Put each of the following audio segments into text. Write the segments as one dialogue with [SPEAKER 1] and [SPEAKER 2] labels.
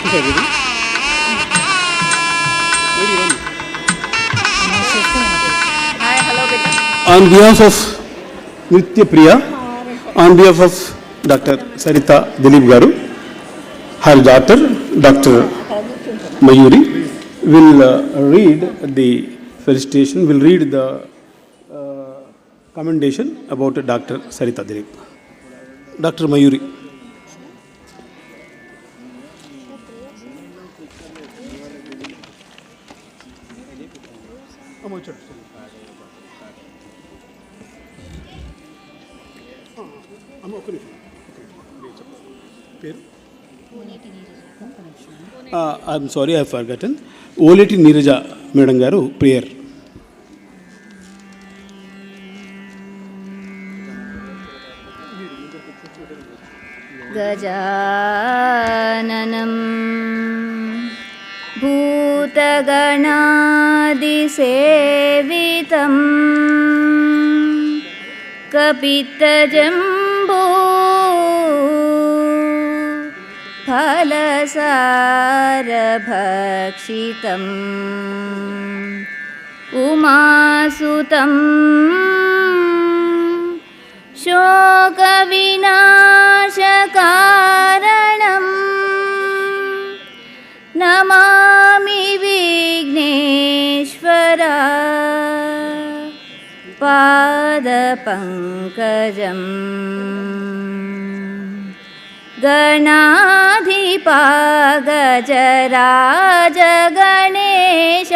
[SPEAKER 1] On behalf of Nritya Priya, on behalf of Dr. Saritha Dilip Garu, her daughter Dr. Mayuri will read the felicitation, will read the commendation about Dr. Saritha Dilip. Dr. Mayuri. I'm sorry, I've forgotten. Oleti Neeraja Madam Garu, prayer.
[SPEAKER 2] गजाननं भूतगणादिसेवितं कपित्तजम्बो फलसारभक्षितम् उमासुतं शोकविनाशकारणं Namami Vighneshwara पादपङ्कजम् गणाधिपा गजराज गणेश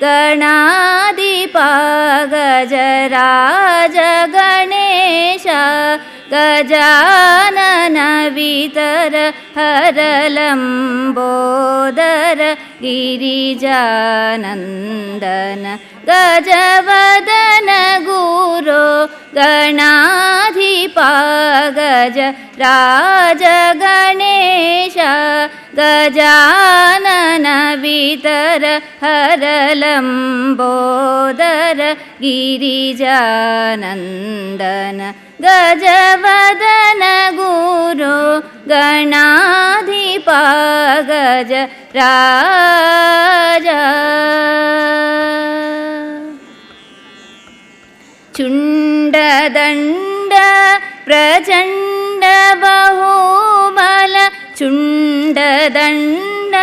[SPEAKER 2] गणाधिपा गजराज गणेश गजानन वितर हरलम्बोदर गिरिजानन्दन गजवदन गुरो गणाधिपा गज राज गणेश गजानन वितर हरलम्बोदर गिरिजानन्दन गजवदन गुरो गणाधिपा गज राजा चुण्डदण्ड प्रचण्ड बहुबल चुण्डदण्ड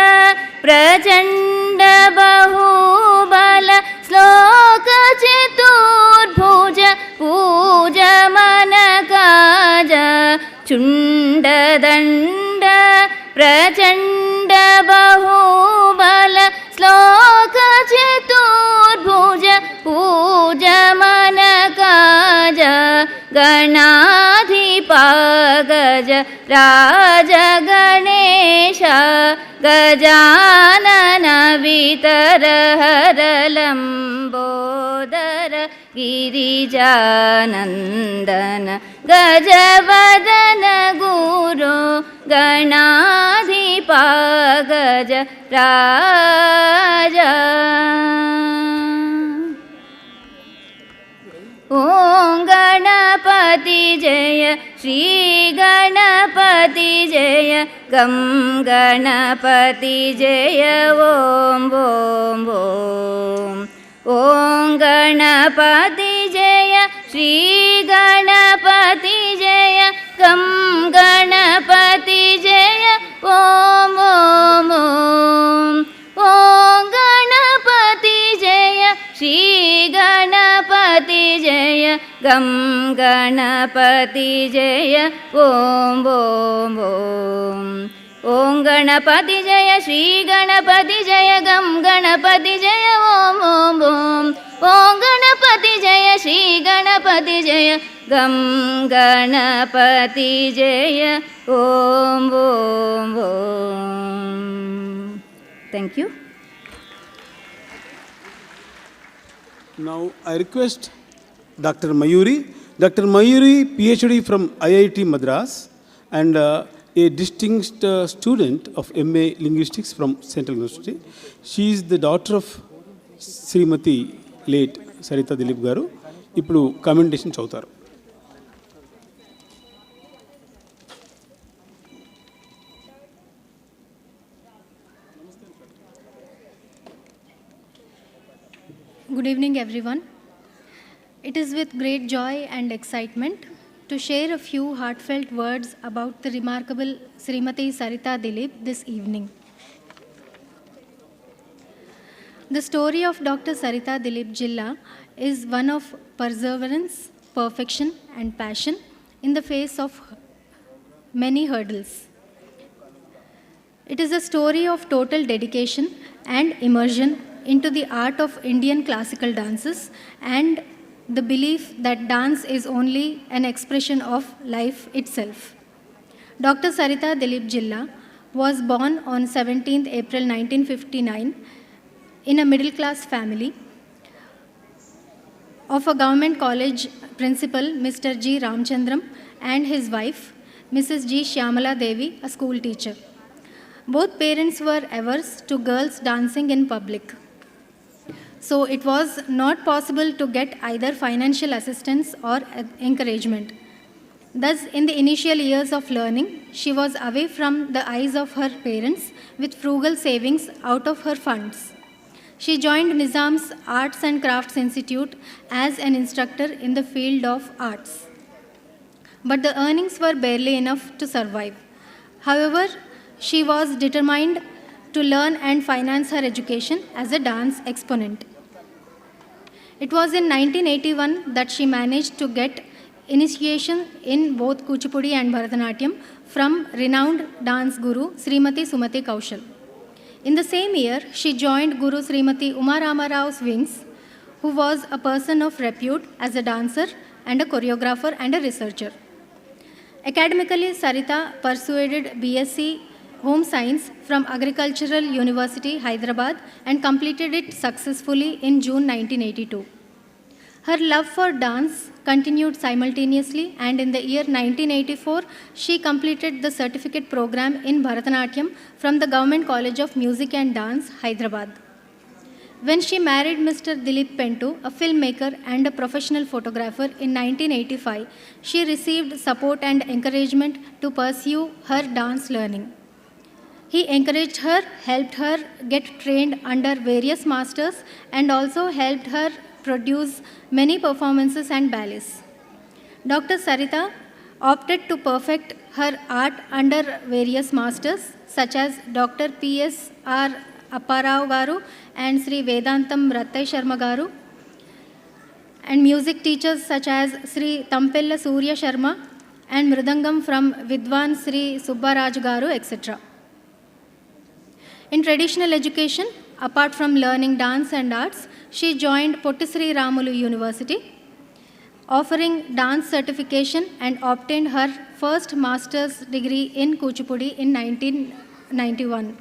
[SPEAKER 2] प्रचण्ड बहुबल श्लोक चतुर्भुज पूजमनकाज चुण्डदण्ड प्रचण्ड बहुबल श्लोक चतुर्भुज पूजमनकाज गणाधिपा गज राज गणेश गजानन वितर हरलम्बोदर गिरिजानन्दन गजवदन गुरो गणाधिपा गज राजा ॐ गणपति जय श्री गणपति जय गं गणपति जय ॐ ॐ गणपति जय श्री गणपति जय गं गणपति जय ॐ ॐ गणपति जय श्री गणपति जय गं गणपति जय ॐ ॐ गणपति जय श्री गणपति जय गं गणपति जय ॐ ॐ गणपति जय श्री गणपति जय गं गणपति जय ॐ Thank you.
[SPEAKER 1] Now I request Dr. Mayuri. Dr. Mayuri, PhD from IIT Madras and a distinguished student of MA Linguistics from Central University. She is the daughter of Srimati late Saritha Dilip Garu. Ippudu commendation chautaru.
[SPEAKER 3] Good evening, everyone. It is with great joy and excitement to share a few heartfelt words about the remarkable Srimati Sarita Dilip this evening. The story of Dr. Sarita Dilip Jilla is one of perseverance, perfection, and passion in the face of many hurdles. It is a story of total dedication and immersion into the art of Indian classical dances and the belief that dance is only an expression of life itself. Dr. Sarita Dilip Jilla was born on 17th April 1959 in a middle class family of a government college principal, Mr. G. Ramchandram, and his wife, Mrs. G. Shyamala Devi, a school teacher. Both parents were averse to girls dancing in public. So it was not possible to get either financial assistance or encouragement. Thus, in the initial years of learning, she was away from the eyes of her parents with frugal savings out of her funds. She joined Nizam's Arts and Crafts Institute as an instructor in the field of arts. But the earnings were barely enough to survive. However, she was determined to learn and finance her education as a dance exponent. It was in 1981 that she managed to get initiation in both Kuchipudi and Bharatanatyam from renowned dance guru Srimati Sumati Kaushal. In the same year, she joined Guru Srimati Uma Rama Rao's wings, who was a person of repute as a dancer and a choreographer and a researcher. Academically, Sarita pursued BSc Home Science from Agricultural University, Hyderabad, and completed it successfully in June 1982. Her love for dance continued simultaneously, and in the year 1984, she completed the certificate program in Bharatanatyam from the Government College of Music and Dance, Hyderabad. When she married Mr. Dilip Pentu, a filmmaker and a professional photographer, in 1985, she received support and encouragement to pursue her dance learning. He encouraged her, helped her get trained under various masters, and also helped her produce many performances and ballets. Dr. Sarita opted to perfect her art under various masters such as Dr. P.S.R. Apparao Garu and Sri Vedantam Rattai Sharma Garu, and music teachers such as Sri Tampella Surya Sharma and Mridangam from Vidwan Sri Subbaraj Garu, etc. In traditional education, apart from learning dance and arts, she joined Pottisri Ramulu University, offering dance certification, and obtained her first master's degree in Kuchipudi in 1991.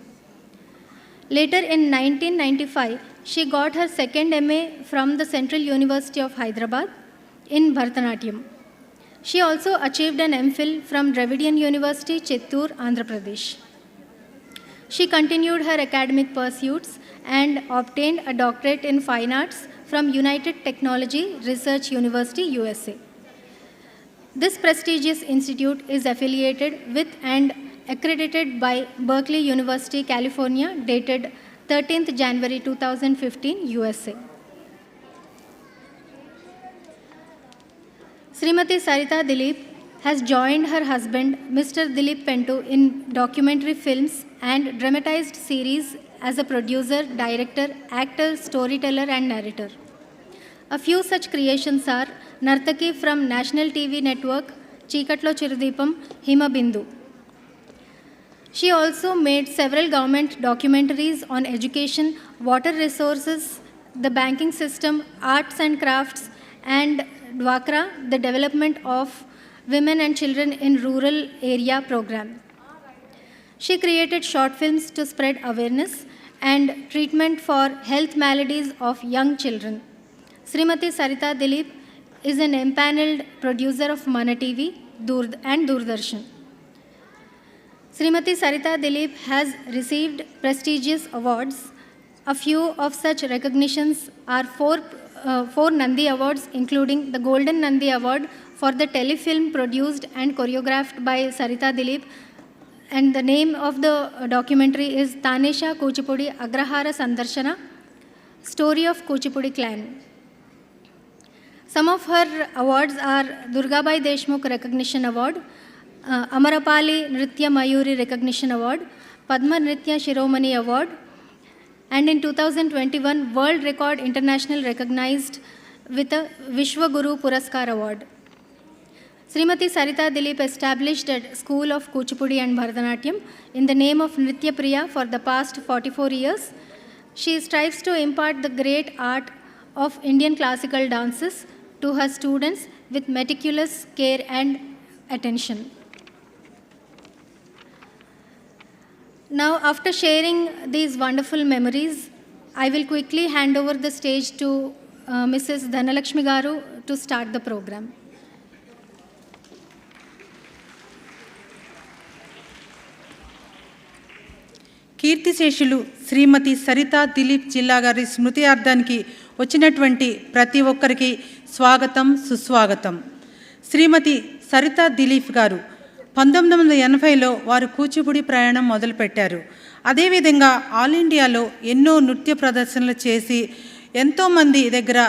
[SPEAKER 3] Later in 1995, she got her second MA from the Central University of Hyderabad in Bharatanatyam. She also achieved an MPhil from Dravidian University, Chittoor, Andhra Pradesh. She continued her academic pursuits and obtained a doctorate in fine arts from United Technology Research University, USA. This prestigious institute is affiliated with and accredited by Berkeley University, California, dated 13th January 2015, USA. Srimati Sarita Dilip has joined her husband, Mr. Dilip Pentu, in documentary films and dramatized series as a producer, director, actor, storyteller, and narrator. A few such creations are Nartaki from National TV Network, Chikatlo Chirudipam, Hima Bindu. She also made several government documentaries on education, water resources, the banking system, arts and crafts, and Dwakra, the development of women and children in rural area program. She created short films to spread awareness and treatment for health maladies of young children. Srimati Sarita Dilip is an empaneled producer of Mana TV and Doordarshan. Srimati Sarita Dilip has received prestigious awards. A few of such recognitions are four Nandi Awards, including the Golden Nandi Award for the telefilm produced and choreographed by Sarita Dilip, and the name of the documentary is Tanesha Kuchipudi Agrahara Sandarshana. Story of Kuchipudi Clan. Some of her awards are Durgabai Deshmukh Recognition Award, Amarapali Nritya Mayuri Recognition Award, Padma Nritya Shiromani Award, and in 2021 World Record International recognized with a Vishwa Guru Puraskar Award. Srimati Sarita Dilip established a school of Kuchipudi and Bharatanatyam in the name of Nritya Priya for the past 44 years. She strives to impart the great art of Indian classical dances to her students with meticulous care and attention. Now, after sharing these wonderful memories, I will quickly hand over the stage to Mrs. Dhanalakshmi Garu to start the program.
[SPEAKER 4] కీర్తిశేషులు శ్రీమతి సరితా దిలీప్ జిల్లా గారి స్మృతియార్థానికి వచ్చినటువంటి ప్రతి ఒక్కరికి స్వాగతం, సుస్వాగతం. శ్రీమతి సరితా దిలీప్ గారు 1980లో వారు కూచిపూడి ప్రయాణం మొదలుపెట్టారు. అదేవిధంగా ఆల్ ఇండియాలో ఎన్నో నృత్య ప్రదర్శనలు చేసి ఎంతోమంది దగ్గర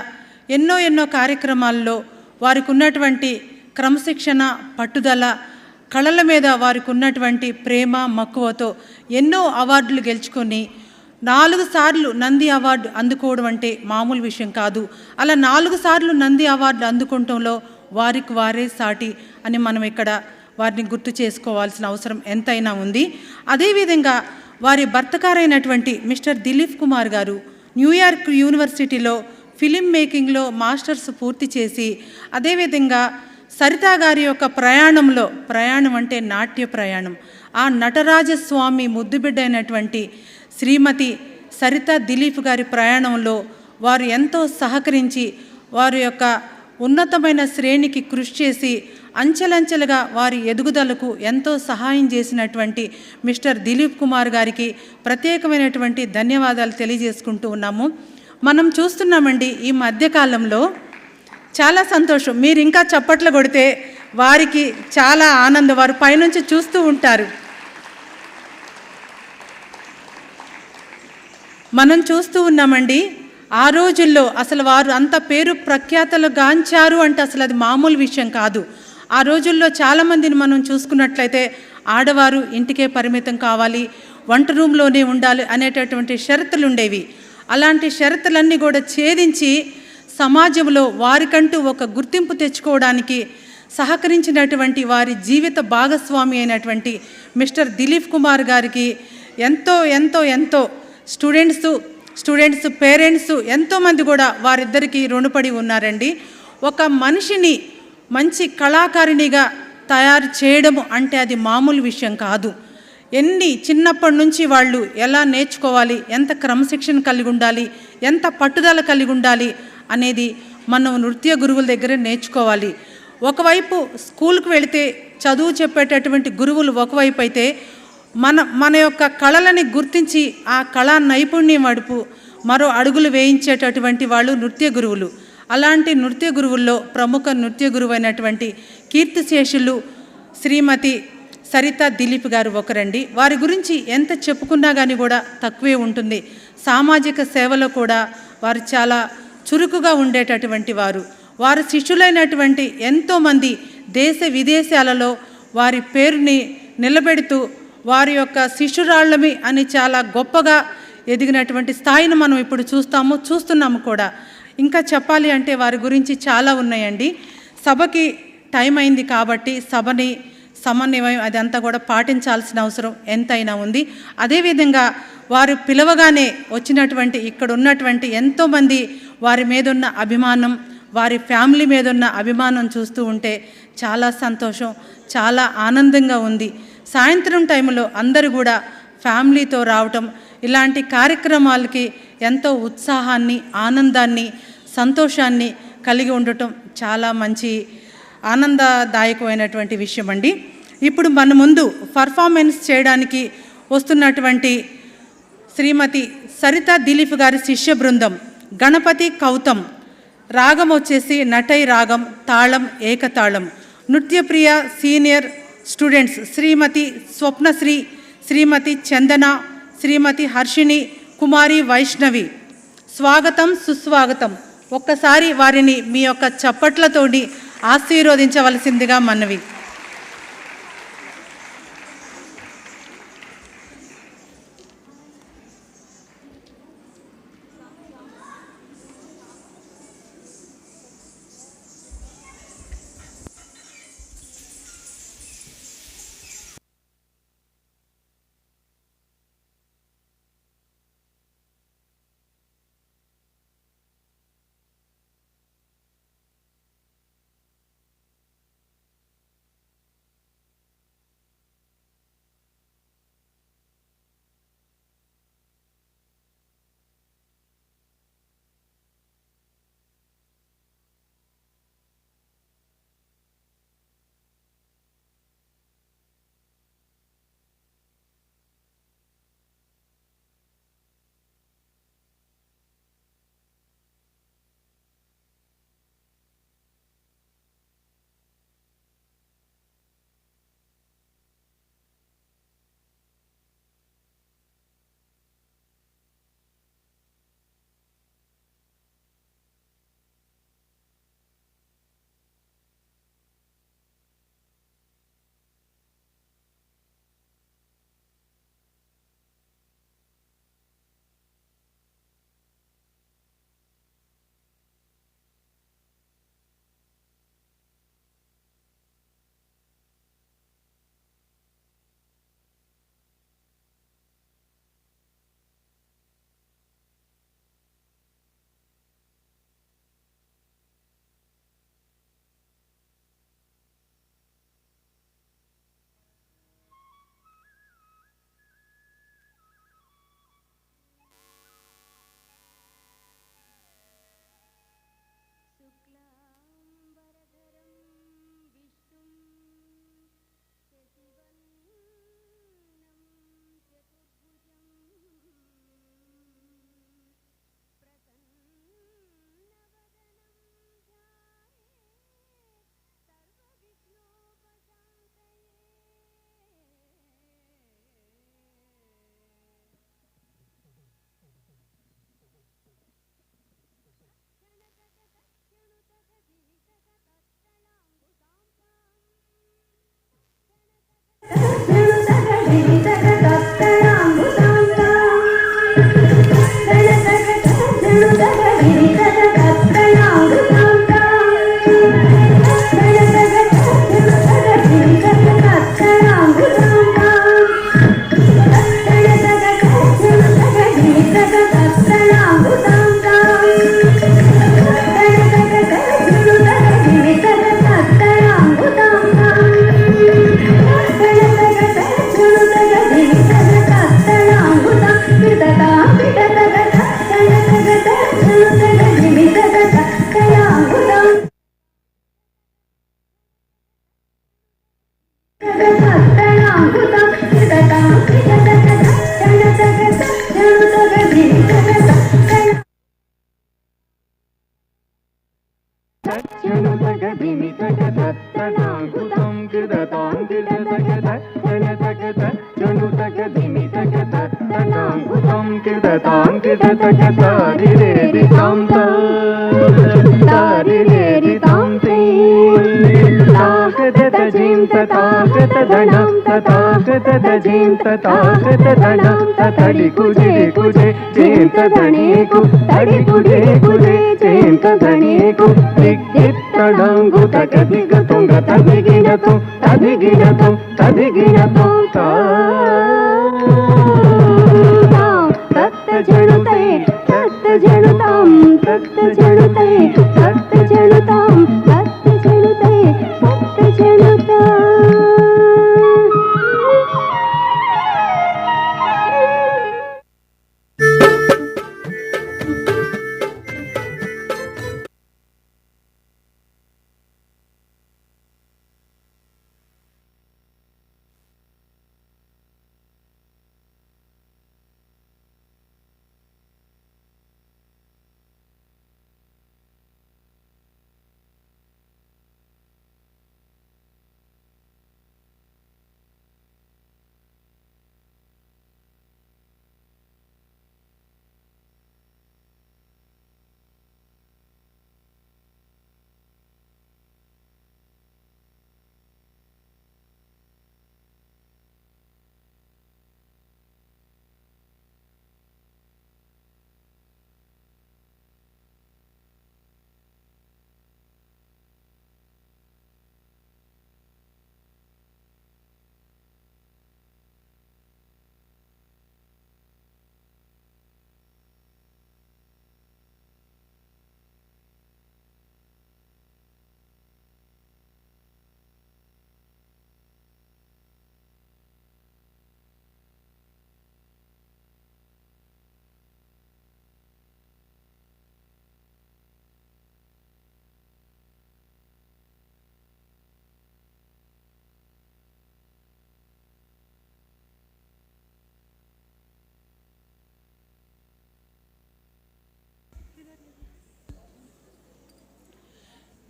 [SPEAKER 4] ఎన్నో కార్యక్రమాల్లో వారికి ఉన్నటువంటి క్రమశిక్షణ, పట్టుదల, కళల మీద వారికి ఉన్నటువంటి ప్రేమ, మక్కువతో ఎన్నో అవార్డులు గెలుచుకొని 4 సార్లు నంది అవార్డు అందుకోవడం అంటే మామూలు విషయం కాదు. అలా 4 సార్లు నంది అవార్డు అందుకోవటంలో వారికి వారే సాటి అని మనం ఇక్కడ వారిని గుర్తు చేసుకోవాల్సిన అవసరం ఎంతైనా ఉంది. అదేవిధంగా వారి భర్తగారైనటువంటి మిస్టర్ దిలీప్ కుమార్ గారు న్యూయార్క్ యూనివర్సిటీలో ఫిలిం మేకింగ్లో మాస్టర్స్ పూర్తి చేసి, అదేవిధంగా సరితా గారి యొక్క ప్రయాణం అంటే నాట్య ప్రయాణం, ఆ నటరాజస్వామి ముద్దుబిడ్డ అయినటువంటి శ్రీమతి సరితా దిలీప్ గారి ప్రయాణంలో వారు ఎంతో సహకరించి వారి యొక్క ఉన్నతమైన శ్రేణికి కృషి చేసి అంచెలంచెలుగా వారి ఎదుగుదలకు ఎంతో సహాయం చేసినటువంటి మిస్టర్ దిలీప్ కుమార్ గారికి ప్రత్యేకమైనటువంటి ధన్యవాదాలు తెలియజేసుకుంటూ ఉన్నాము. మనం చూస్తున్నామండి ఈ మధ్యకాలంలో చాలా సంతోషం. మీరు ఇంకా చప్పట్లు కొడితే వారికి చాలా ఆనందం, వారు పైనుంచి చూస్తూ ఉంటారు. మనం చూస్తూ ఉన్నామండి ఆ రోజుల్లో అసలు వారు అంత పేరు ప్రఖ్యాతలు గాంచారు అంటే అసలు అది మామూలు విషయం కాదు. ఆ రోజుల్లో చాలామందిని మనం చూసుకున్నట్లయితే ఆడవారు ఇంటికే పరిమితం కావాలి, వంట రూమ్లోనే ఉండాలి అనేటటువంటి షరతులు ఉండేవి. అలాంటి షరతులన్నీ కూడా ఛేదించి సమాజంలో వారికంటూ ఒక గుర్తింపు తెచ్చుకోవడానికి సహకరించినటువంటి వారి జీవిత భాగస్వామి అయినటువంటి మిస్టర్ దిలీప్ కుమార్ గారికి ఎంతో స్టూడెంట్స్ పేరెంట్స్ ఎంతోమంది కూడా వారిద్దరికీ రుణపడి ఉన్నారండి. ఒక మనిషిని మంచి కళాకారిణిగా తయారు చేయడము అంటే అది మామూలు విషయం కాదు. చిన్నప్పటి నుంచి వాళ్ళు ఎలా నేర్చుకోవాలి, ఎంత క్రమశిక్షణ కలిగి ఉండాలి, ఎంత పట్టుదల కలిగి ఉండాలి అనేది మనం నృత్య గురువుల దగ్గర నేర్చుకోవాలి. ఒకవైపు స్కూల్కి వెళితే చదువు చెప్పేటటువంటి గురువులు ఒకవైపు అయితే మన యొక్క కళలని గుర్తించి ఆ కళా నైపుణ్యం వైపు మరో అడుగులు వేయించేటటువంటి వాళ్ళు నృత్య గురువులు. అలాంటి నృత్య గురువుల్లో ప్రముఖ నృత్య గురువు అయినటువంటి కీర్తిశేషులు శ్రీమతి సరితా దిలీప్ గారు ఒకరండి. వారి గురించి ఎంత చెప్పుకున్నా కానీ కూడా తక్కువే ఉంటుంది. సామాజిక సేవలో కూడా వారు చాలా చురుకుగా ఉండేటటువంటి వారు శిష్యులైనటువంటి ఎంతోమంది దేశ విదేశాలలో వారి పేరుని నిలబెడుతూ వారి యొక్క శిష్యురాళ్ళమి అని చాలా గొప్పగా ఎదిగినటువంటి స్థాయిని మనం ఇప్పుడు చూస్తున్నాము కూడా. ఇంకా చెప్పాలి అంటే వారి గురించి చాలా ఉన్నాయండి. సభకి టైం అయింది కాబట్టి సభని సమన్వయం అదంతా కూడా పాటించాల్సిన అవసరం ఎంతైనా ఉంది. అదేవిధంగా వారు పిలవగానే వచ్చినటువంటి ఇక్కడ ఉన్నటువంటి ఎంతోమంది వారి మీద ఉన్న అభిమానం, వారి ఫ్యామిలీ మీద ఉన్న అభిమానం చూస్తూ ఉంటే చాలా సంతోషం, చాలా ఆనందంగా ఉంది. సాయంత్రం టైంలో అందరూ కూడా ఫ్యామిలీతో రావటం, ఇలాంటి కార్యక్రమాలకి ఎంతో ఉత్సాహాన్ని, ఆనందాన్ని, సంతోషాన్ని కలిగి ఉండటం చాలా మంచి ఆనందదాయకమైనటువంటి విషయం అండి. ఇప్పుడు మన ముందు పర్ఫార్మెన్స్ చేయడానికి వస్తున్నటువంటి శ్రీమతి సరితా దిలీప్ గారి శిష్య బృందం గణపతి కౌతం, రాగం వచ్చేసి నటై రాగం, తాళం ఏకతాళం. నృత్యప్రియ సీనియర్ స్టూడెంట్స్ శ్రీమతి స్వప్నశ్రీ, శ్రీమతి చందన, శ్రీమతి హర్షిణి, కుమారి వైష్ణవి, స్వాగతం, సుస్వాగతం. ఒక్కసారి వారిని మీ యొక్క చప్పట్లతోటి ఆశీర్వదించవలసిందిగా మనవి.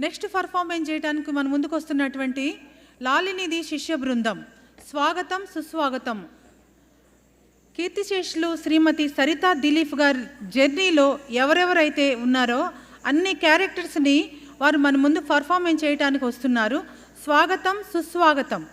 [SPEAKER 4] నెక్స్ట్ పర్ఫార్మెన్స్ చేయడానికి మన ముందుకు వస్తున్నటువంటి లాలినిధి శిష్య బృందం, స్వాగతం సుస్వాగతం. కీర్తిశేషులు శ్రీమతి సరితా దిలీప్ గారి జర్నీలో ఎవరెవరైతే ఉన్నారో అన్ని క్యారెక్టర్స్ని వారు మన ముందు పర్ఫార్మెన్స్ చేయడానికి వస్తున్నారు. స్వాగతం సుస్వాగతం.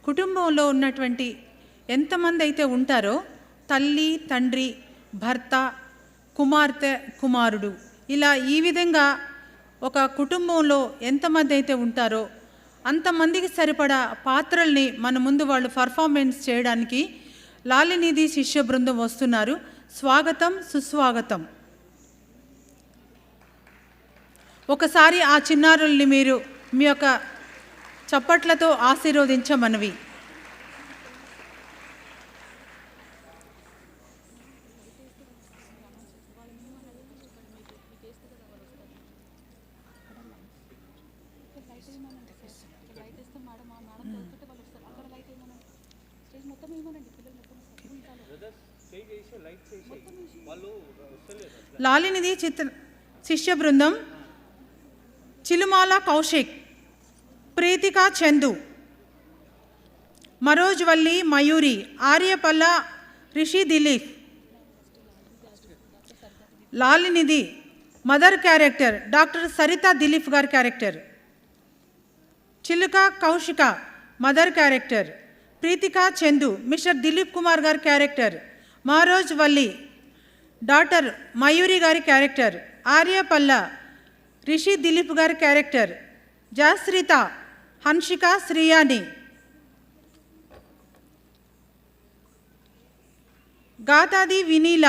[SPEAKER 4] కుటుంబంలో ఉన్నటువంటి ఎంతమంది అయితే ఉంటారో తల్లి, తండ్రి, భర్త, కుమార్తె, కుమారుడు, ఇలా ఈ విధంగా ఒక కుటుంబంలో ఎంతమంది అయితే ఉంటారో అంతమందికి సరిపడా పాత్రల్ని మన ముందు వాళ్ళు పర్ఫార్మెన్స్ చేయడానికి లాలినిధి శిష్య బృందం వస్తున్నారు. స్వాగతం సుస్వాగతం. ఒకసారి ఆ చిన్నారుల్ని మీరు మీ యొక్క చప్పట్లతో ఆశీర్వదించమనవి. లాలినిధి శిష్య బృందం Chilumala Kaushik, Preethika Chandu, Maroj Valli Mayuri, Aryapalla Rishi Dilip. Lalinidhi mother character doctor Saritha Dilip గారి character. Chiluka Kaushika mother character. Preethika Chandu mister Dilip Kumar గారి క్యారెక్టర్. మరోజ్ వల్లి డాక్టర్ మయూరి గారి క్యారెక్టర్. ఆర్యపల్ల రిషి దిలీప్ గారి క్యారెక్టర్. జయశ్రీత హన్షిక శ్రీయాని. గాతాది వినీల,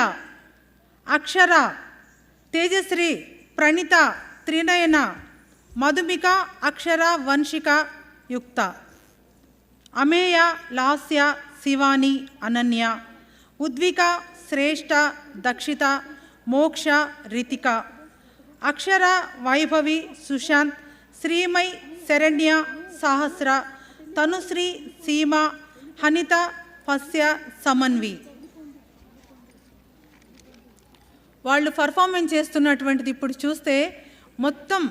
[SPEAKER 4] అక్షర, తేజశ్రీ, ప్రణిత, త్రినయన, మధుమిక, అక్షర, వంశిక, యుక్త. అమేయ, లాస్య, శివాని, అనన్య, ఉద్విక, శ్రేష్ఠ, దక్షిత, మోక్ష, రితిక. అక్షర, వైభవి, సుశాంత్, శ్రీమై, శరణ్య, సహస్ర, తనుశ్రీ, సీమ, హనిత, పస్య, సమన్వి. వాళ్ళు పర్ఫార్మెన్స్ చేస్తున్నటువంటిది ఇప్పుడు చూస్తే మొత్తం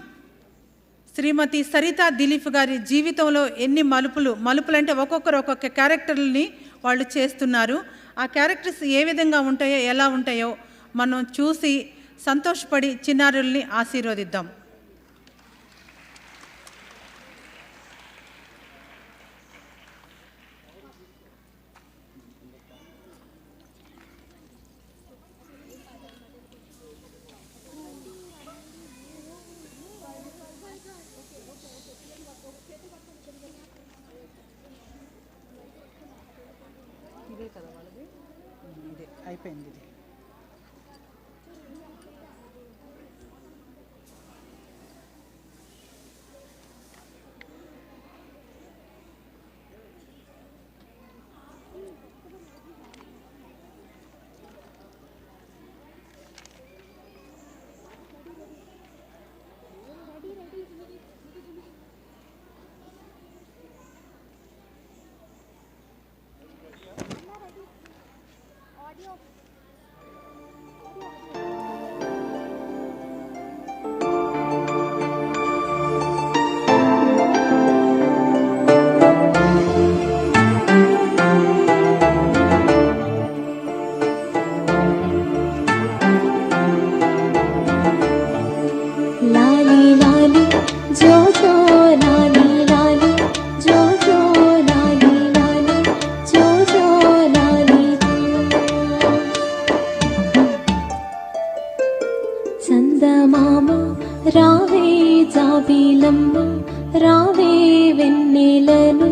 [SPEAKER 4] శ్రీమతి సరితా దిలీప్ గారి జీవితంలో ఎన్ని మలుపులు అంటే ఒక్కొక్కరు ఒక్కొక్క క్యారెక్టర్ని వాళ్ళు చేస్తున్నారు. ఆ క్యారెక్టర్స్ ఏ విధంగా ఉంటాయో ఎలా ఉంటాయో మనం చూసి సంతోషపడి చిన్నారుల్ని ఆశీర్వదిద్దాం. ఇదే కదా వాళ్ళది, ఇదే అయిపోయింది. ఇది
[SPEAKER 5] జాబిలమ్మ రావే వెన్నెలను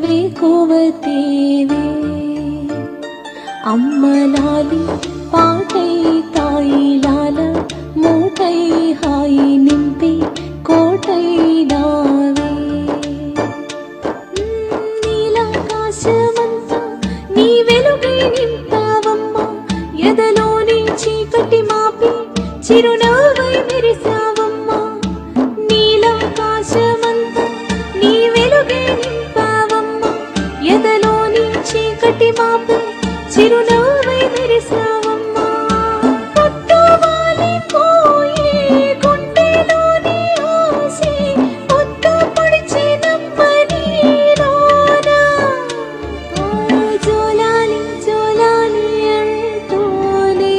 [SPEAKER 5] వేకువతేవే అమ్మలాలి పాటై తాయిలాల మూటై హాయి నింపి కోటై నావే నీలాకాశమంతా నీ వెలుగై నింపావమ్మ ఎదలోని చీకటి మాపి చిరునవ్వై మెరిసావమ్మ నీలాకాశమంతా నీ వెలుగై నింపావమ్మ ఎదలోని చీకటి మాపి చిరునవ్వై మెరిసావమ్మ పొట్టువాలి పోయే గుండెలోని ఆసే పొట్టు పొడిచే నమ్మని రోనా జోలాలి జోలాలి అంటూనే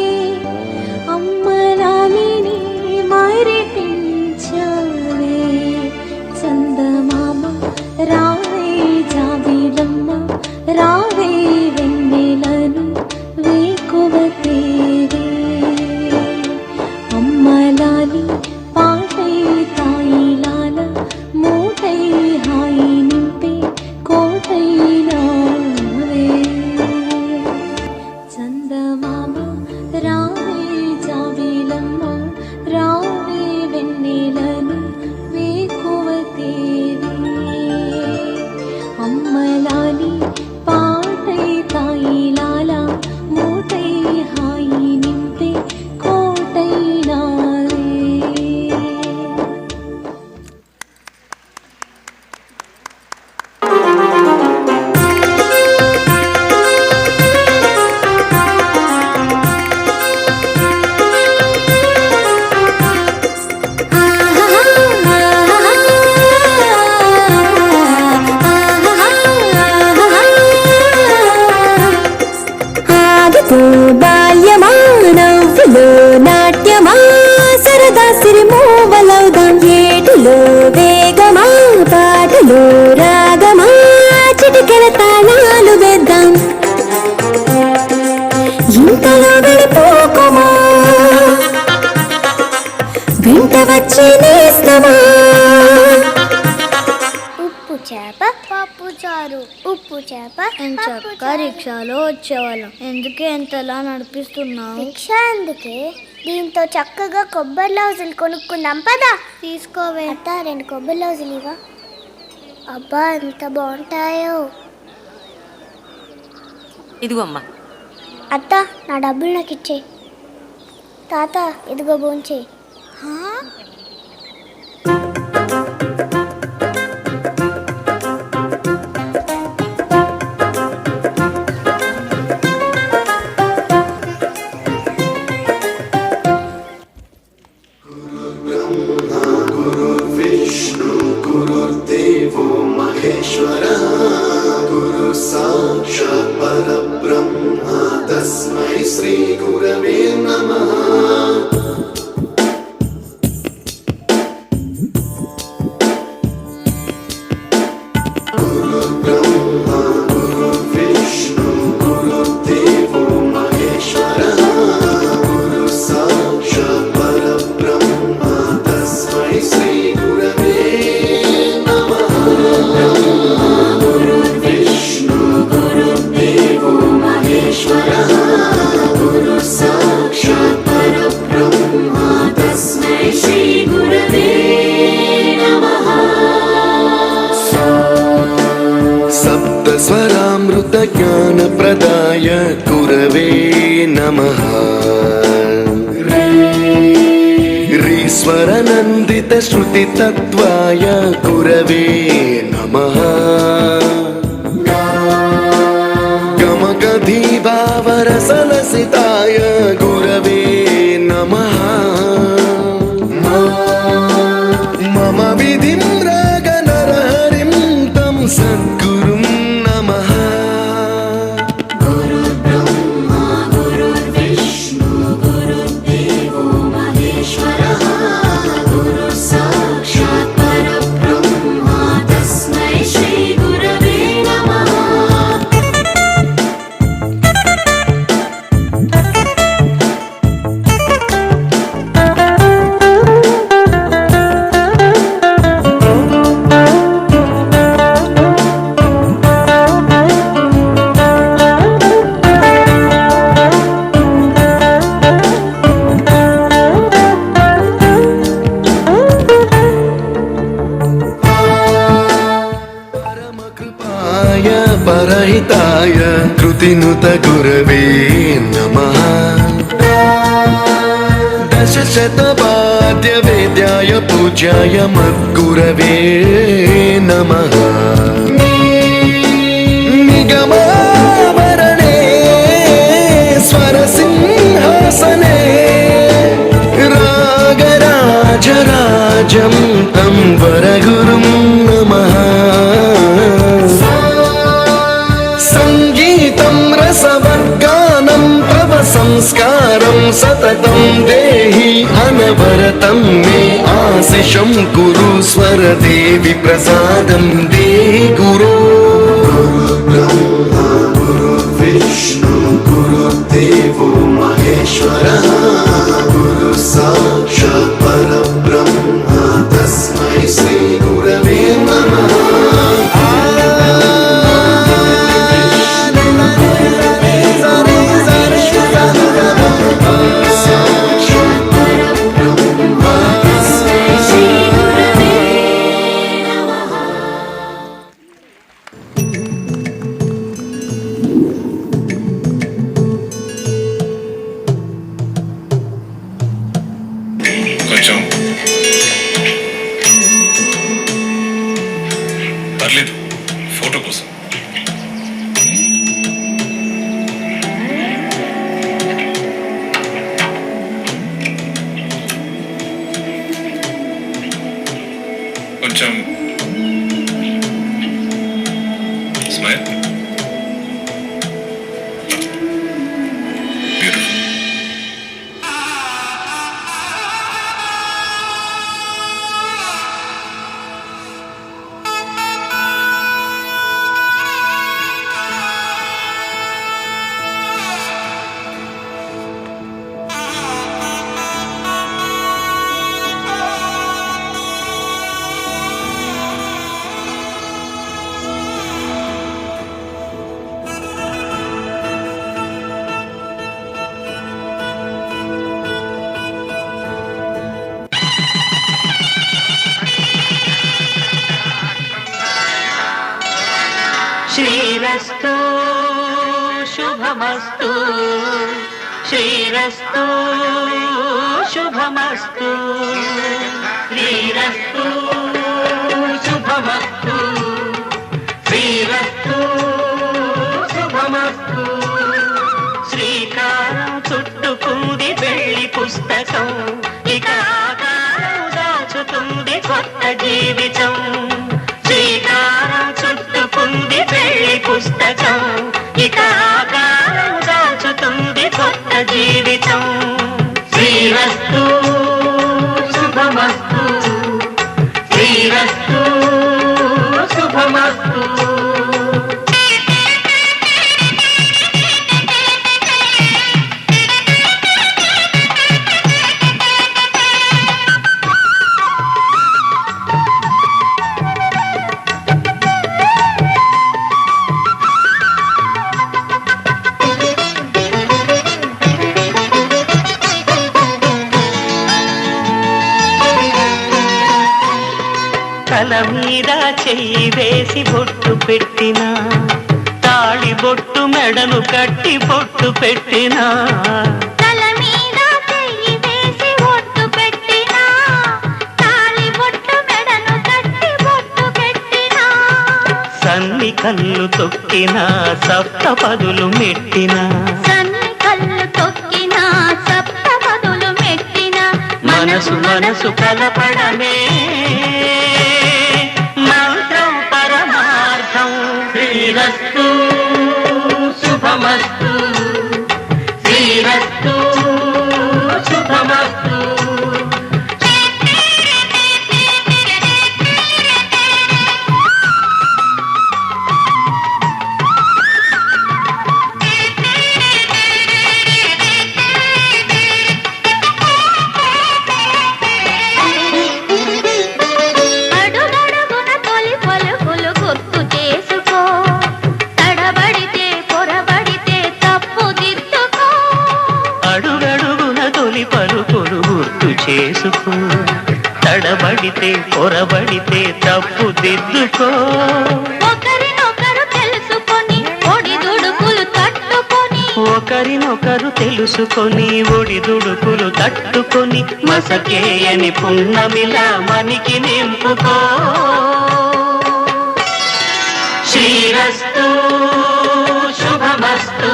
[SPEAKER 5] అమ్మలాలిని మరిపించావే చందమామ రావే జాబిలమ్మ రావే వెన్నెలను వేకువతేవే అమ్మలాలి పాటై తాయిలాల మూటై హాయి నింపే కోటై నావే చందమామ రావే జాబిలమ్మ రావే వెన్నెలను వేకువతేవే అమ్మలాలి పాటై తాయిలాల మూటై హాయి నింపే కోటై నావే
[SPEAKER 6] ఆగతో బాల్యమా నవ్వులో నాట్యమా సరదా సిరిమూవలవుదాం ఏటిలో వేగమా పాటలో రాగమా చిటికెల తాళాలు వేద్దాం ఇంతలో వెళ్ళిపోకుమా వెంట వచ్చి నేస్తమా
[SPEAKER 7] ఉప్పు చేప పప్పు చారు ఉప్పు చేప చక్క రిక్షాలో వచ్చేవాళ్ళం. ఎందుకే ఎంతలా నడిపిస్తున్నావు? రిక్షా ఎందుకే, దీంతో చక్కగా కొబ్బరి లౌజులు కొనుక్కుందాం పదా. తీసుకోవే అత్త, 2 కొబ్బరి లౌజులు ఇవా. అబ్బా ఎంత బాగుంటాయో.
[SPEAKER 8] ఇదిగో అమ్మా.
[SPEAKER 7] అత్త నా డబ్బులు నాకు ఇచ్చే. తాత ఇదిగో భోంచే.
[SPEAKER 9] ज्ञानप्रदाय गुरवे नमः। रीश्वरनन्दितश्रुतितत्त्वाय गुरवे नमः। गमगधीभावरसलसिताय गुरवे नमः। मम विधिं रागनरहरिं तं सद्गुरुं नमः। శృతినుత గురవే నమః దశశతవాద్య వేద్యాయ పూజ్యాయ మద్గురవే నమః నిగమావరణే స్వరసింహాసనే రాగరాజరాజం తం వరగురుం నమః సంగీతం రసవర్గానం తవ సంస్కారం సతతం దేహి అనవరతం మే ఆశిషం కురు స్వరదేవి ప్రసాదం దేహి గురు బ్రహ్మా గురు విష్ణు గురుదేవో మహేశ్వరః గురు సాక్షాత్ పరబ్రహ్మ తస్మై శ్రీ గురవే నమః
[SPEAKER 8] కొంచెం పర్లేదు ఫోటో కోసం. కొంచెం స్మైల్. బ్యూటిఫుల్.
[SPEAKER 10] శ్రీరస్తు శుభమస్తు శ్రీరస్తు శుభమస్తు శ్రీరస్తు శుభమస్తు శ్రీరస్తు శుభమస్తు. శ్రీకారం చుట్టుకుంది పెళ్లి పుస్తకం, ఇక ఆకారం దాచుతుంది కొత్త జీవితం. శ్రీకారం చుట్టుకుంది పెళ్లి పుస్తకం, ఇక ఆకారం దాచుతుంది కొత్త జీవితం. శ్రీరస్తు శుభమస్తు శ్రీరస్తు శుభమస్తు. తల మీద చెయ్యి వేసి బొట్టు పెట్టినా, తాళి బొట్టు మెడను కట్టి బొట్టు పెట్టినా.
[SPEAKER 7] తల మీద చెయ్యి వేసి బొట్టు పెట్టినా, తాళి బొట్టు మెడను కట్టి బొట్టు పెట్టినా.
[SPEAKER 10] సన్ని కళ్ళు తొక్కినా సప్త పదులు మెట్టినా,
[SPEAKER 7] సన్ని కళ్ళు తొక్కినా సప్త పదులు మెట్టినా.
[SPEAKER 10] మనసు మనసు కలపడమే మంత్రం పరమార్థం. శ్రీరస్తు శుభమస్తు శ్రీరస్తు శుభమస్తు.
[SPEAKER 7] అడుగడుగున తొలి పలుకులు గుర్తు చేసుకో, తడబడితే పొరబడితే తప్పు దిద్దుకో.
[SPEAKER 10] అడుగడుగున తొలి పలుకులు గుర్తు చేసుకో, తడబడితే పొరబడితే తప్పు దిద్దుకో.
[SPEAKER 7] ఒకరినొకరు తెలుసుకొని ఒడిదుడుకులు
[SPEAKER 10] ఒకరినొకరు తెలుసుకొని ఒడిదుడుకులు తట్టుకొని మసకేయని పున్నమిలా మనికి నింపుకో. శ్రీరస్తు శుభమస్తు,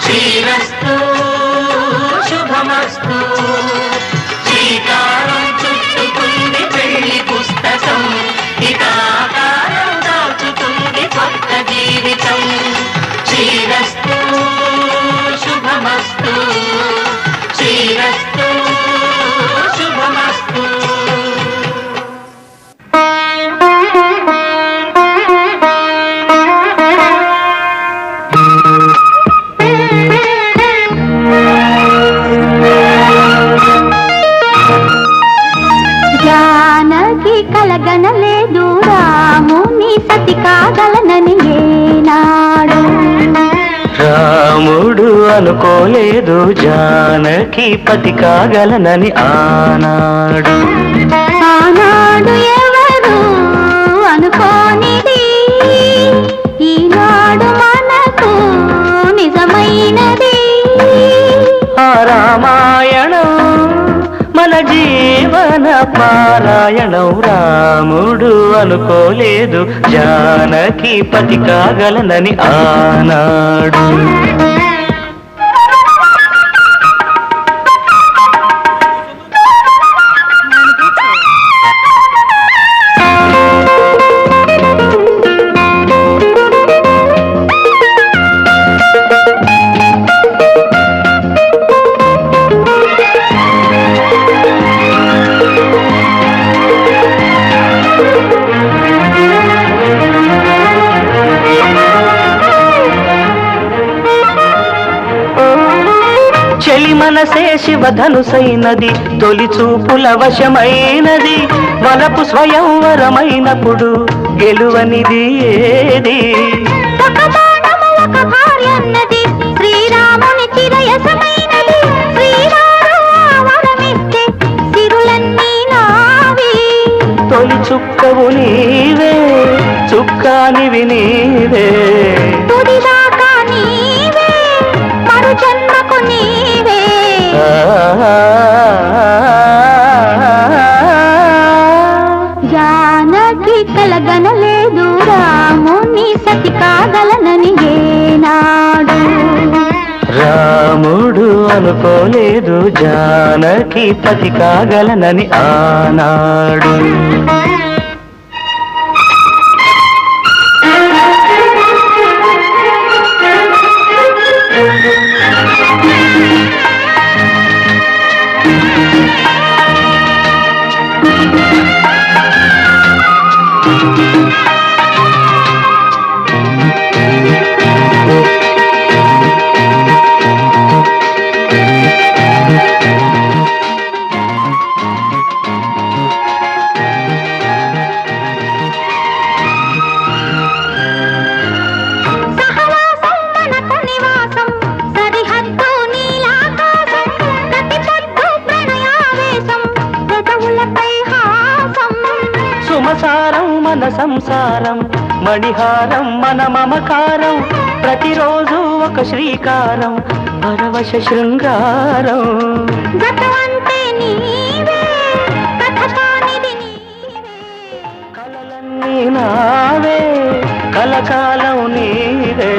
[SPEAKER 10] శ్రీరస్తు శుభమస్తు. శ్రీకారం చుట్టుకుంది పెళ్లి పుస్తకం, ఇక ఆకారం దాచుతుంది కొత్త జీవితం. శ్రీరస్తు శుభమస్తు, శ్రీరస్తు శుభమస్తు.
[SPEAKER 7] జానకి కలగనలేదు రాముని సతి కాగలనని ఏనాడు.
[SPEAKER 10] రాముడు అనుకోలేదు జానకి పతి కాగలనని ఆనాడు.
[SPEAKER 7] ఆనాడు ఎవరు అనుకోనిది ఈనాడు మనకు నిజమైనది.
[SPEAKER 10] ఆ రామాయణం మన జీవన పారాయణం. రాముడు అనుకోలేదు జానకి పతి కాగలనని ఆనాడు. చెలి మనసే శివధనుసైనది, తొలి చూపుల వశమైనది. వలపు స్వయంవరమైనప్పుడు గెలువనిది ఏది?
[SPEAKER 7] ఒక బాణము ఒక భార్య అన్నది, శ్రీరాముని చిరయసమైనది. శ్రీవారు వరమిస్తే సిరులన్నీ నావి.
[SPEAKER 10] తొలి చుక్కవు నీవే, చుక్కానివి నీవే.
[SPEAKER 7] తుదిదాకా నీవే, మరు జన్మకు నీవే. జానకి కలగనలేదు రాముని సతి కాగలనని ఏనాడు.
[SPEAKER 10] రాముడు అనుకోలేదు జానకి పతి కాగలనని ఆనాడు. సుమసారం మన సంసారం, మణిహారం మన మమకారం. ప్రతిరోజు ఒక శ్రీకారం, పరవశ శృంగారం. కలలన్నీ నావే, కలకాలం నీవే.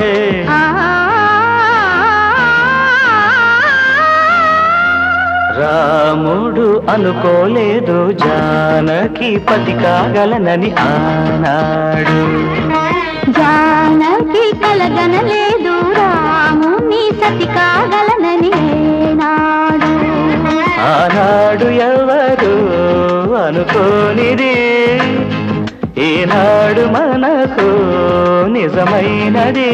[SPEAKER 10] రాముడు అనుకోలేదు జానకి పతి కాగలనని ఆనాడు.
[SPEAKER 7] జానకి కలగనలేదు రాముని సతి కాగలనని ఏనాడు.
[SPEAKER 10] ఆనాడు ఎవరు అనుకోనిది ఈనాడు మనకు నిజమైనది.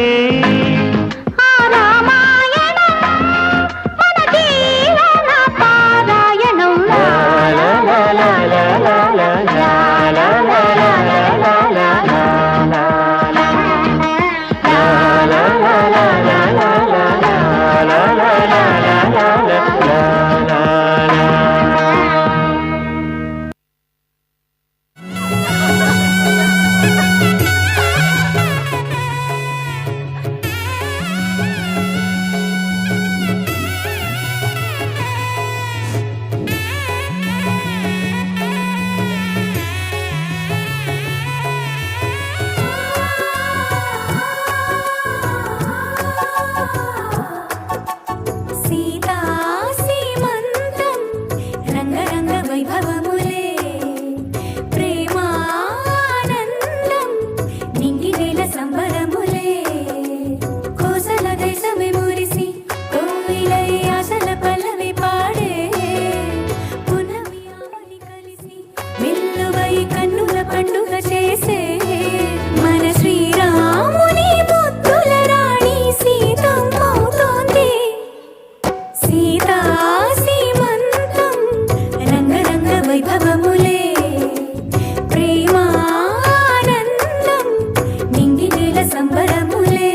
[SPEAKER 6] సీతా సీమంతం రంగరంగ వైభవములే ప్రేమానందం నింగి నేల సంబరములే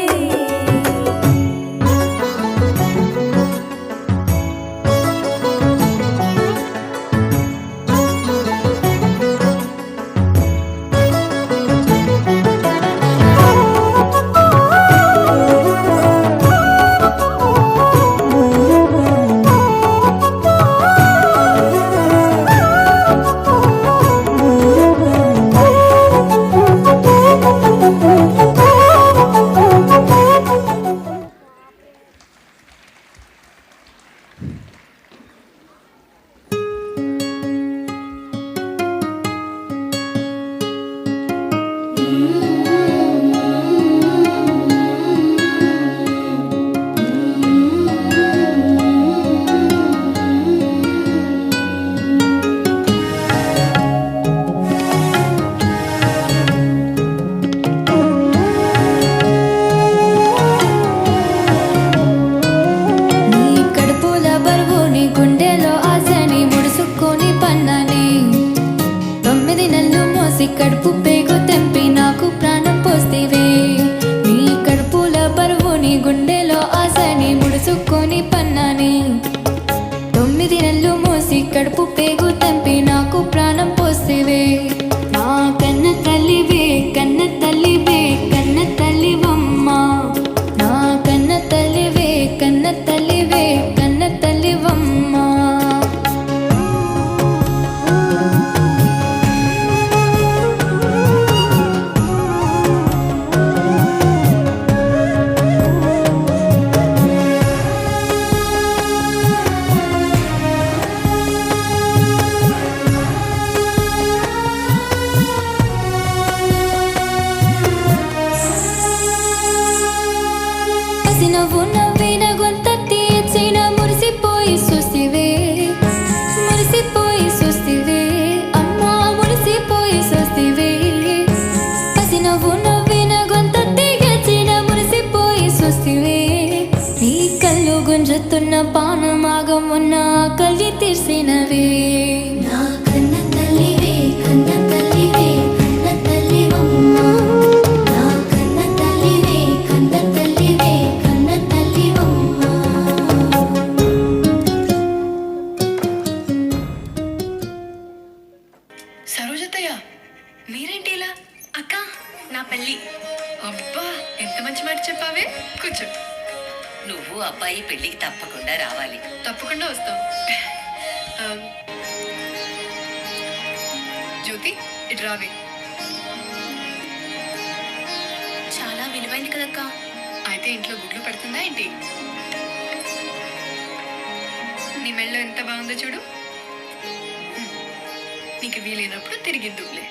[SPEAKER 2] కడుపు పేగు తెంపి నాకు ప్రాణం పోస్తేవే నీ కడుపుల బరువుని గుండెలో ఆశని ముడుచుకొని పన్నాని 9 నెలలు మోసి కడుపు పేగు తెంపి నాకు ప్రాణం పోస్తేవే నా కన్న తల్లివే కన్న తల్లివే కన్న తల్లివమ్మ నా కన్న తల్లివే కన్న తల్లివే కన్న తల్లివమ్మ నవ్వు నవ్విన గొంత తీర్చిన మురిసిపోయి చూస్తివే అమ్మా మురిసిపోయి చూస్తివే పసి నవ్వు నవ్విన గొంత తీర్చిన మురిసిపోయి చూస్తివే నీ కళ్ళు గుంజుతున్న పానమాగం ఉన్న కలి తీర్చినవే నా కన్న తల్లివే కన్న తల్లివే కన్న తల్లివమ్మ నా కన్న తల్లివే కన్న తల్లివే
[SPEAKER 11] సరోజతయ్య మీరేంటి ఇలా? అక్క నా పెళ్ళి. అబ్బా ఎంత మంచి మాట చెప్పావే. కూర్చో.
[SPEAKER 12] నువ్వు అబ్బాయి పెళ్ళికి తప్పకుండా రావాలి.
[SPEAKER 11] తప్పకుండా వస్తాం. జ్యోతి ఇటు రావి. చాలా విలువైంది కదక్క. అయితే ఇంట్లో గుడ్లు పెడుతుందా ఏంటి? నీ మెళ్ళో ఎంత బాగుందో చూడు. నీకు వీలైనప్పుడు తిరిగిద్దులే.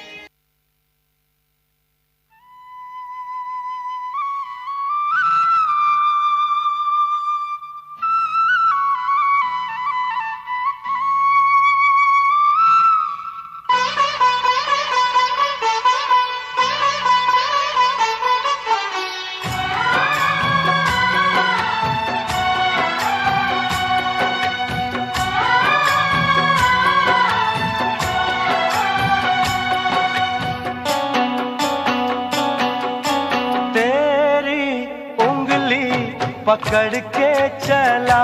[SPEAKER 10] पकड़ के चला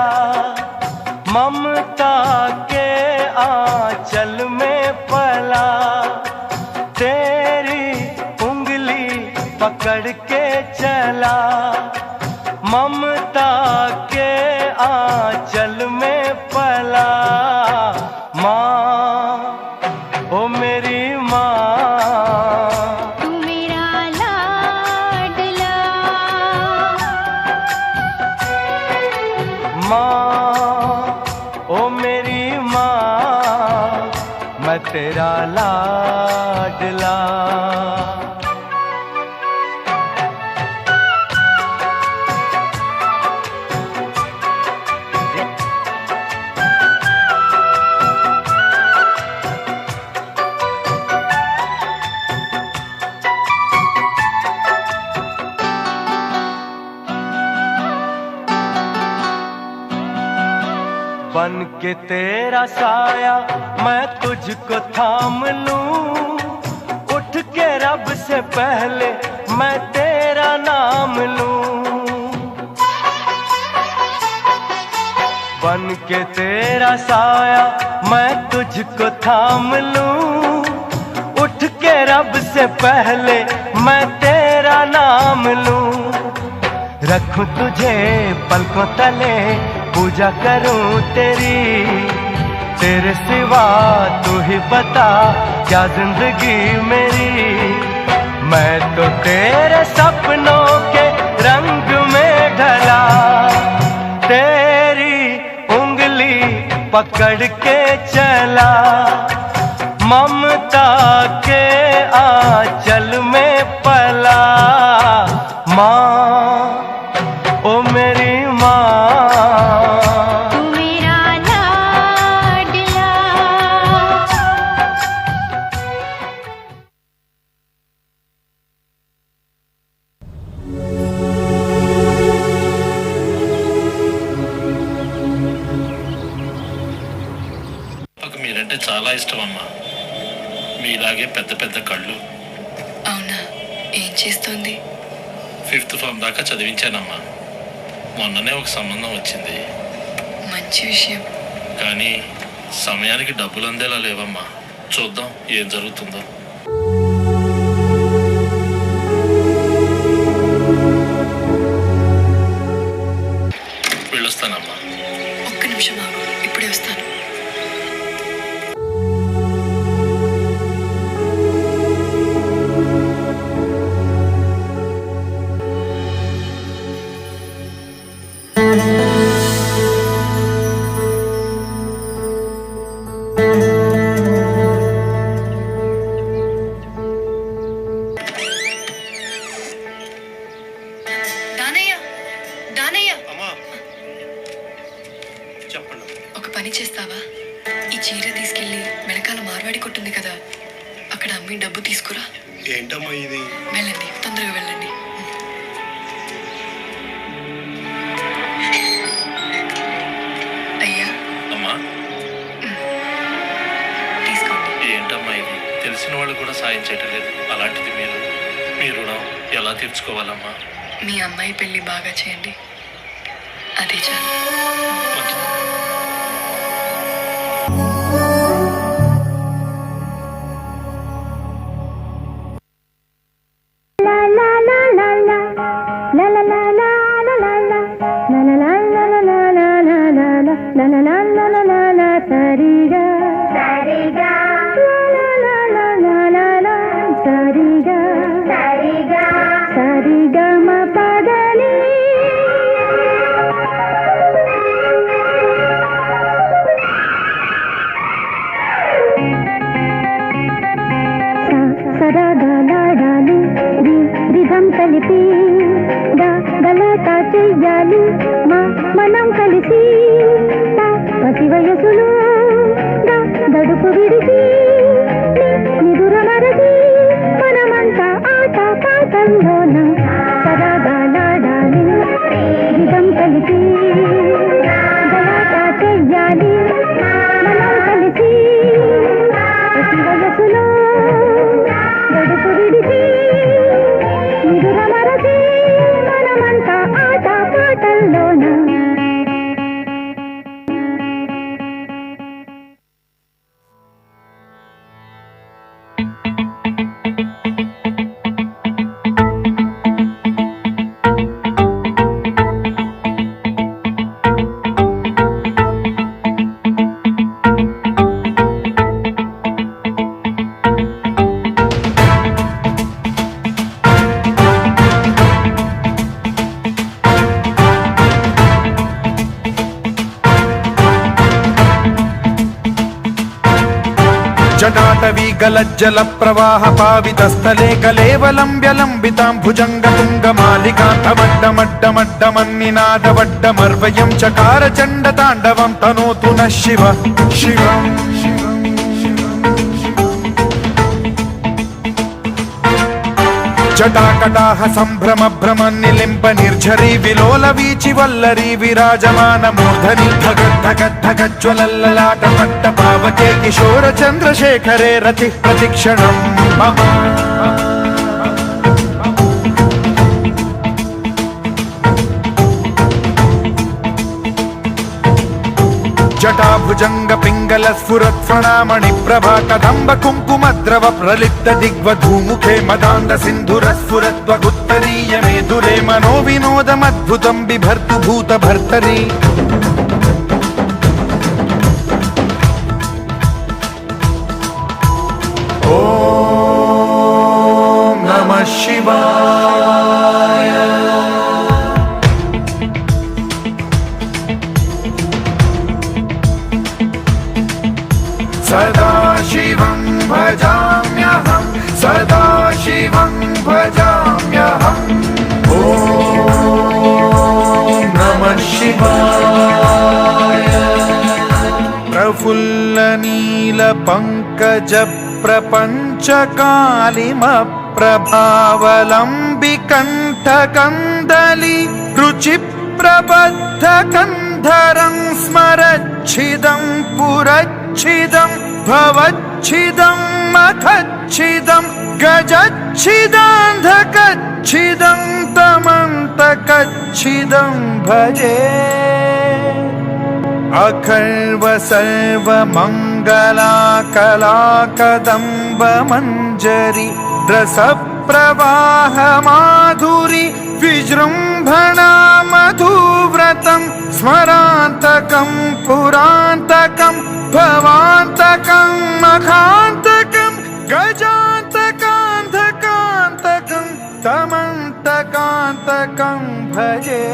[SPEAKER 10] ममता के आंचल में पला तेरी उंगली पकड़ के चला ममता के आंचल में पला माँ ओ मेरी माँ तेरा लाडला बन के तेरा साया मैं तुझको थाम लूं, उठ के रब से पहले मैं तेरा नाम लूं। बन के तेरा साया मैं तुझको थाम लूं, उठ के रब से पहले मैं तेरा नाम लूं। रखूं तुझे पलकों तले, पूजा करूं तेरी, तेरे सिवा तू ही बता क्या जिंदगी मेरी। मैं तो तेरे सपनों के रंग में ढला, तेरी उंगली पकड़ के चला, ममता के आंचल में पला। माँ ओ मेरी माँ,
[SPEAKER 2] तू मेरा लाडला।
[SPEAKER 8] నాకు మీరంటే చాలా ఇష్టం అమ్మా. మీలాగే పెద్ద పెద్ద కళ్ళు.
[SPEAKER 11] అవునా, ఏం చేస్తోంది?
[SPEAKER 8] 5th ఫార్మ్ దాకా చదివించానమ్మా. మొన్ననే ఒక సంబంధం వచ్చింది.
[SPEAKER 11] మంచి విషయం.
[SPEAKER 8] కానీ సమయానికి డబ్బులు అందేలా లేవమ్మా. చూద్దాం ఏం జరుగుతుందో. వెళ్ళొస్తానమ్మా.
[SPEAKER 11] ఒక్క నిమిషం ఆగు, ఇప్పుడే వస్తాను. దానయ్య, దానయ్య,
[SPEAKER 8] అమ్మా చెప్పండి.
[SPEAKER 11] ఒక పని చేస్తావా? ఈ చీర తీసుకెళ్ళి వెనకాల మార్వాడి కొట్టుంది కదా, అక్కడ అమ్మి డబ్బు తీసుకురా.
[SPEAKER 8] ఏంటమ్మా ఇది?
[SPEAKER 11] వెళ్ళండి, తొందరగా వెళ్ళండి. అయ్యా.
[SPEAKER 8] అమ్మా
[SPEAKER 11] తీసుకోండి.
[SPEAKER 8] ఏంటమ్మా ఇది? తెలిసిన వాళ్ళు కూడా సాయం చేయటం లేదు. అలాంటిది మీ రుణం ఎలా తీర్చుకోవాలమ్మా?
[SPEAKER 11] మీ అమ్మాయి పెళ్లి బాగా చేయండి, అదే చాలు.
[SPEAKER 8] మంచిది.
[SPEAKER 2] కలిపి గలతా చెయ్యాలి మనం కలిసి పసి వయసులో గడుపు విడిచి నిదుర మరచి మనమంతా ఆట పాటల్లోన సరదా లాడాలి విధం కలిపి గలతా చెయ్యాలి మనం కలిసి పసి వయసులో గడుపు విడిచి నిదుర మరచి మనమంతా ఆట పాటల్లోన.
[SPEAKER 13] जटाटवी गलज्जल प्रवाह पावित स्थले कलेवलंब्यलंबितां भुजंगतुंगमालिकान्तमड्डमड्डमड्डमन्निनादवड्डमर्वयं चकार चण्डताण्डवं तनोतु नः शिव शिवम् जटाकटाह संभ्रम भ्रम निलिम्ब निर्झरी विलोल वीचि वल्लरी विराजमान मूर्धनि धगद् धगद् धगद् ప్రజ్వలల్లలాట పట్ట పావకే కిశోర చంద్రశేఖరే రతి ప్రతిక్షణం మమ జటాభుజంగ పింగళ స్ఫురత్ఫణామణి ప్రభా కదంబ కుంకుమద్రవ ప్రలిప్త దిగ్వధూముఖే మదాంద సింధుర స్ఫురత్వగుత్తరీయ మేధురే మనో వినోదమద్భుతం బిభర్తు భూత భర్తరి ఓం నమః శివాయ सदाशिवं भजाम्यहं सदाशिवं भजाम्यहम् ॐ नमः शिवाय प्रफुल्लनीलपङ्कज प्रपञ्चकालिमप्रभावलम्बिकण्ठकन्दली रुचिप्रबद्धकन्धरं स्मरच्छिदं पुरच्छिदं भवच्छिदं मखच्छिदं गजच्छिदान्धकच्छिदं तमन्तकच्छिदं भजे अखर्व सर्वमङ्गलाकलाकदम्बमञ्जरि रसप्रवाहमाधुरि विजृम्भणा मधुव्रतं स्मरान्तकं पुरान्तकं भवान्तकं मखान्तकं गजान्तकान्धकान्तकं तमन्तकान्तकं भजे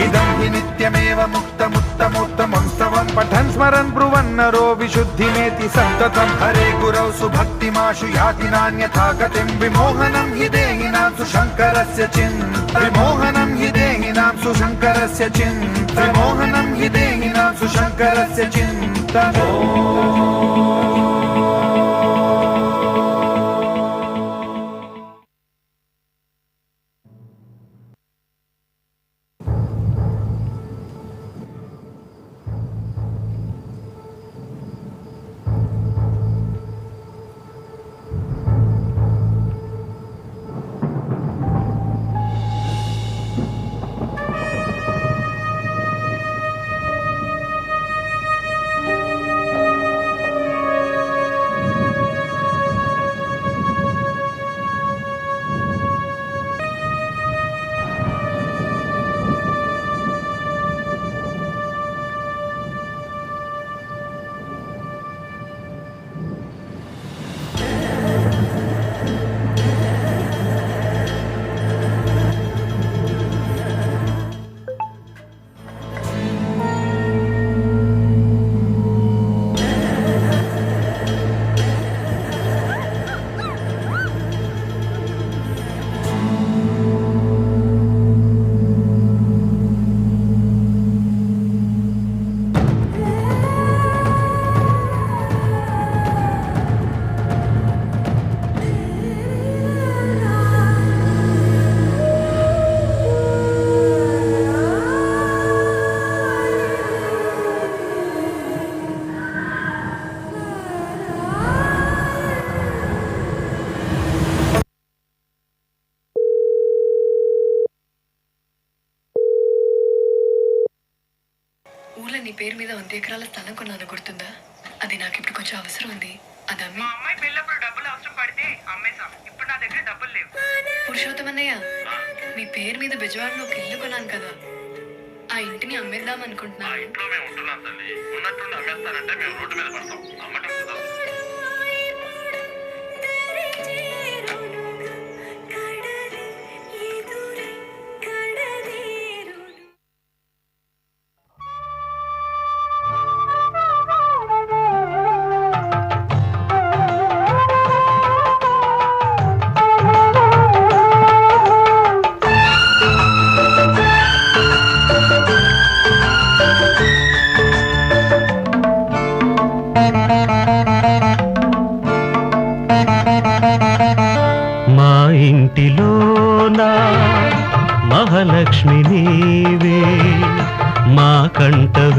[SPEAKER 13] इदं हि नित्यमेव मुक्तमुत्तमोत्तमं स्तवं पठन् स्मरन् ब्रुवन्नरो विशुद्धिमेति सन्ततं हरे गुरौ सुभक्तिमाशु याति नान्यथा गतिं विमोहनं हि देहिनां सुशङ्करस्य चिन्त विमोहनं हि देहिनां सुशङ्करस्य चिन्त विमोहनं हि देहिनां सुशङ्करस्य चिन्त
[SPEAKER 11] ఊళ్ళో నీ పేరు మీద 100 ఎకరాల స్థలం కొన్నాను, గుర్తుందా? అది నాకు ఇప్పుడు కొంచెం అవసరం ఉంది. అది
[SPEAKER 4] మా అమ్మాయి పెళ్ళప్పుడు డబ్బులు అవసరం పడితే అమ్మేశాం. ఇప్పుడు నా దగ్గర డబ్బులు లేవు.
[SPEAKER 11] పురుషోత్తమన్నయ్య, మీ పేరు మీద బెజవాడలో ఒక ఇల్లు కొన్నాను కదా, ఆ ఇంటిని అమ్మేద్దాం అనుకుంటున్నాను.
[SPEAKER 8] ఇంట్లో మేము ఉంటున్నాం తల్లి, ఉన్నట్టుండి అమ్మేస్తానంటే మేము రోడ్డు మీద పడతాం. అమ్మటం కదా.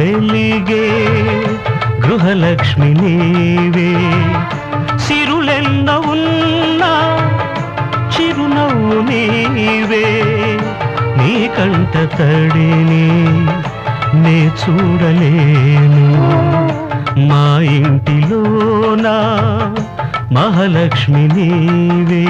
[SPEAKER 10] వెలిగే గృహలక్ష్మి నీవే సిరులెన్న ఉన్నా చిరునవ్వు నీవే నీ కంట తడిని నే చూడలేను మా ఇంటిలోన మహాలక్ష్మి నీవే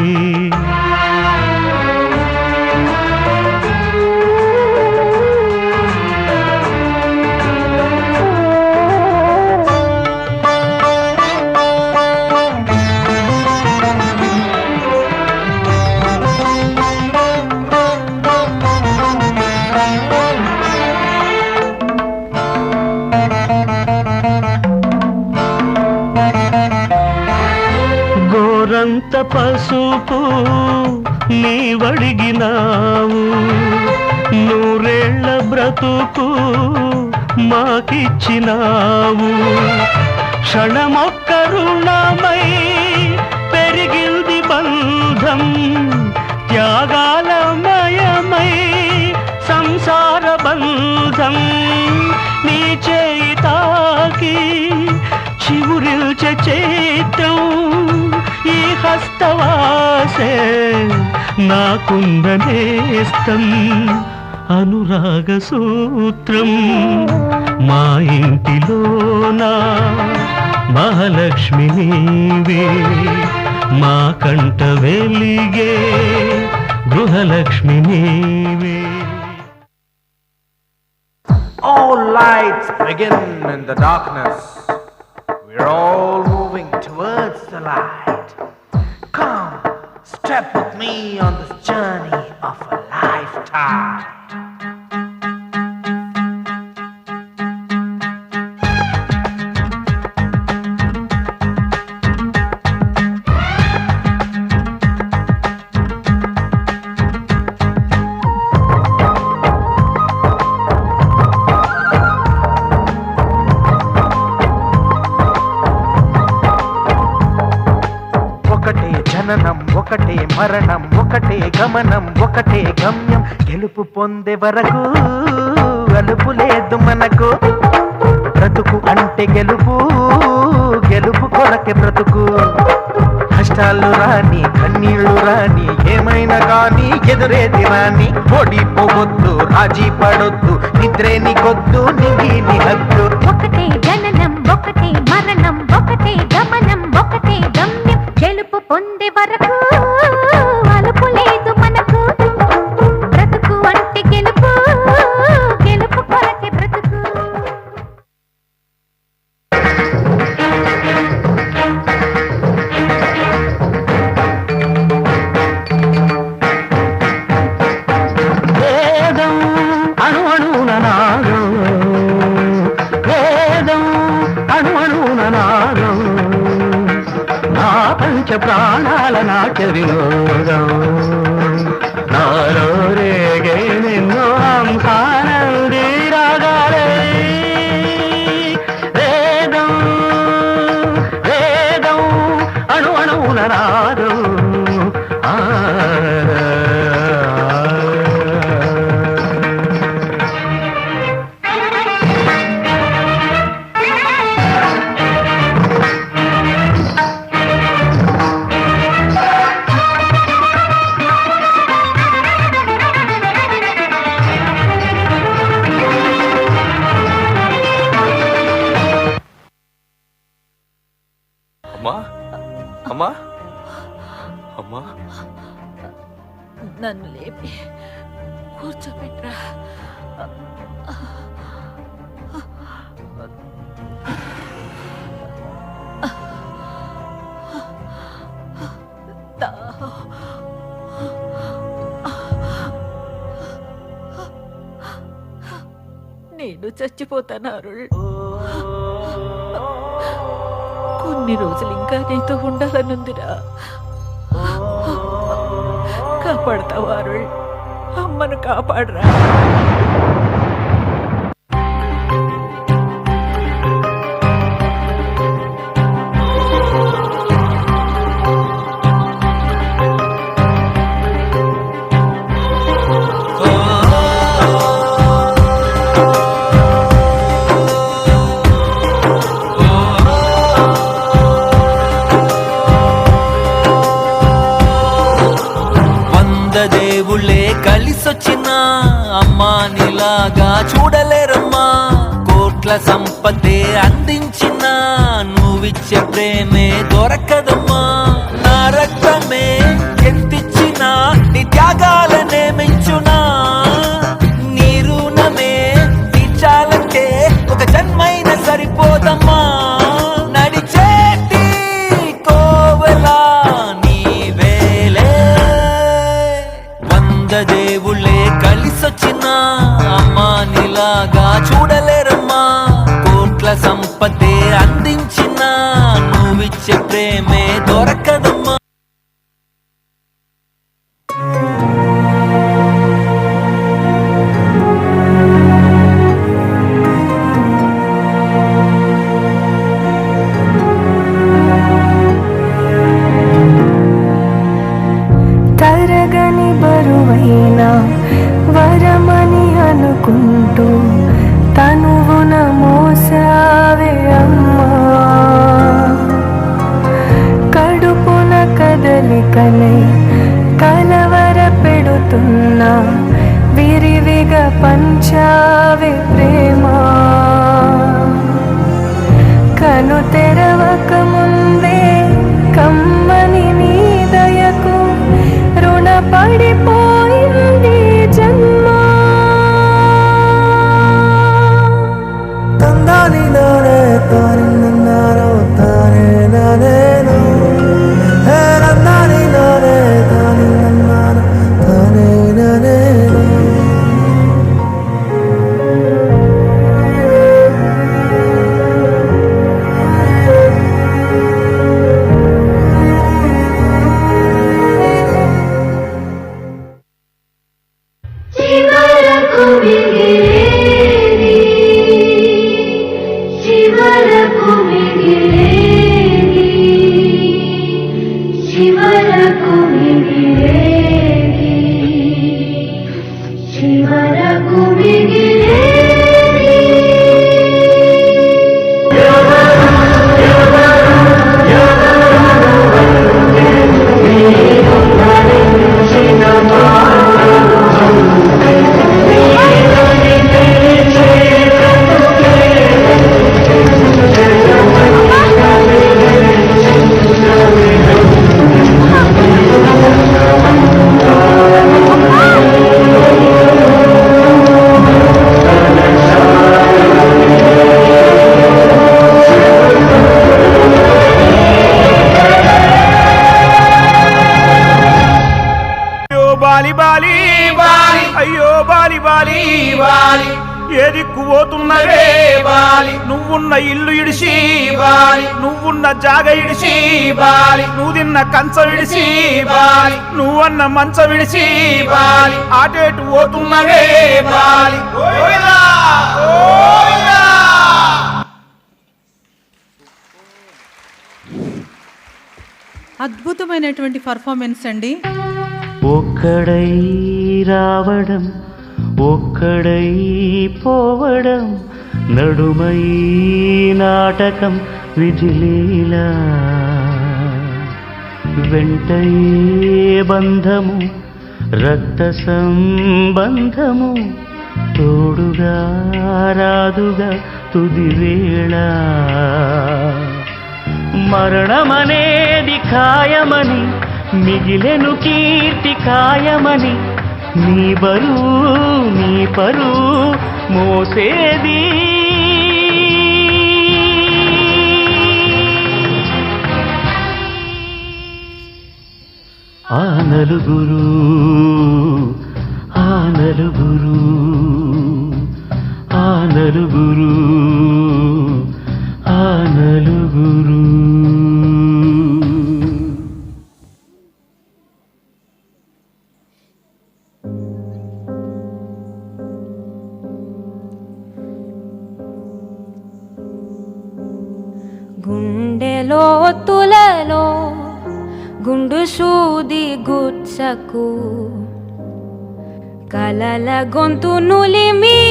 [SPEAKER 10] గోరంత పసుపు నీవడిగినావు నూరేళ్ల బ్రతుకు మాకిచ్చినావు క్షణమొక్క రుణమై పెరిగింది బంధం త్యాగాలమయమై సంసార బంధం నీ చేయి తాకి చివురిల్చే చైత్రం ఈ హస్తవాసే నాకుందనేస్తం అనురాగ సూత్రం మా ఇంటిలోనా మహాలక్ష్మి నీవే మా కంట వెలిగే గృహలక్ష్మి నీవే.
[SPEAKER 13] All lights begin in the darkness. We're all moving towards the light. Come, step with me on this journey of a lifetime. జననం ఒకటే మరణం ఒకటే గమనం ఒకటే గమ్యం గెలుపు పొందే వరకు అలుపు లేదు మనకు బ్రతుకు అంటే గెలుపు గెలుపు కొరకే బ్రతుకు కష్టాలు రాని కన్నీళ్లు రాని ఏమైనా కానీ ఎదురేది రాని ఓడిపోవద్దు రాజీ పడొద్దు నిద్రే నీకొద్దు నిగిలి హద్దు
[SPEAKER 2] ఒకటే జననం ఒకటే మరణం ఒకటే గమనం ఒకటే గమ్యం గెలుపు పొందే వరకు అలుపు లేదు మనకు బ్రతుకు అంటే గెలుపు గెలుపు కొరకే బ్రతుకు.
[SPEAKER 10] వేదం అణువణువున నాదం వేదం అణువణువున నాదం నా పంచ ప్రాణాల నాట్య వినోదం నాలో రేగే నిన్నో హంసానంది రాగాలే వేదం వేదం అణువణువున నాదం
[SPEAKER 8] అమ్మా అమ్మా
[SPEAKER 6] నన్ను లేపి కూర్చోబెట్రా. నేను చచ్చిపోతాను అరుళ్. కొన్ని రోజులు ఇంకా నీతో ఉండాలనుందిరా. కాపాడతావు అరుళ్, అమ్మను కాపాడరా.
[SPEAKER 14] నీలాగా చూడలేరమ్మా. కోట్ల సంపదే అందించిన నువ్విచ్చే ప్రేమే దొరకదమ్మా. నా రక్తమే ఎంతిచ్చినా నీ త్యాగాలనే మెంచునా. నీ రుణమే తీర్చాలంటే ఒక జన్మైన సరిపోదమ్మా. నడిచేటి కోవెలా నీవేలే. 100 దేవుళ్ళే కలిసొచ్చిన అమ్మా నీలాగా చూడలేరమ్మా. కోట్ల సంపదే అందించిన నువ్విచ్చే ప్రేమే దొరకదమ్మా.
[SPEAKER 5] తరగని బరువైన వరమని అనుకుంటూ తనువున మోసావే అమ్మా. కడుపున కదలికలై కలవర పెడుతున్నా విరివిగా పంచావే ప్రేమ. కను తెరవక ముందే కమ్మని నీ దయకు రుణపడిపోయింది జన్మ.
[SPEAKER 9] తందాని నానే తాని నన్నారో తానే నానేను. హే నందాని నానే తాని నన్నారో తానే నానేను.
[SPEAKER 5] చివరకు మిగిలేది చివరకు మిగిలేది చివరకు మిగిలేది చివరకు మిగిలేది.
[SPEAKER 10] బాలి బాలి బాలి అయ్యో బాలి బాలి బాలి ఏ దిక్కు పోతున్నవే బాలి. నువ్వున్న ఇల్లు ఇడిసి బాలి, నువ్వున్న జాగ ఇడిసి బాలి, నువ్వు తిన్న కంచం ఇడిసి బాలి, నువ్వన్న మంచం ఇడిసి బాలి ఆటేటు పోతున్నవే బాలి.
[SPEAKER 4] అద్భుతమైనటువంటి పర్ఫార్మెన్స్ అండి.
[SPEAKER 10] ఒక్కడై రావడం ఒక్కడై పోవడం నడుమై నాటకం విధిలీలా. వెంటయే బంధము రక్త సంబంధము తోడుగా రాదుగా తుది వేళ. మరణమనేది ఖాయమని మిగిలెను కీర్తి కాయమని నీ బరువు నీ పరువు మోసేది. ఆ నలుగురు ఆ నలుగురు ఆ నలుగురు ఆ నలుగురు.
[SPEAKER 5] గుండెలో తులలో గుండు సూది గుచ్చకు కలల గొంతు నులిమి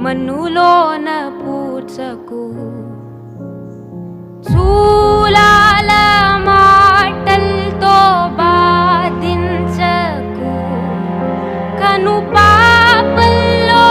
[SPEAKER 5] మన్నులోన పూడ్చకు. చూలాల మాటల్తో బాధించకు కను పాపల్లో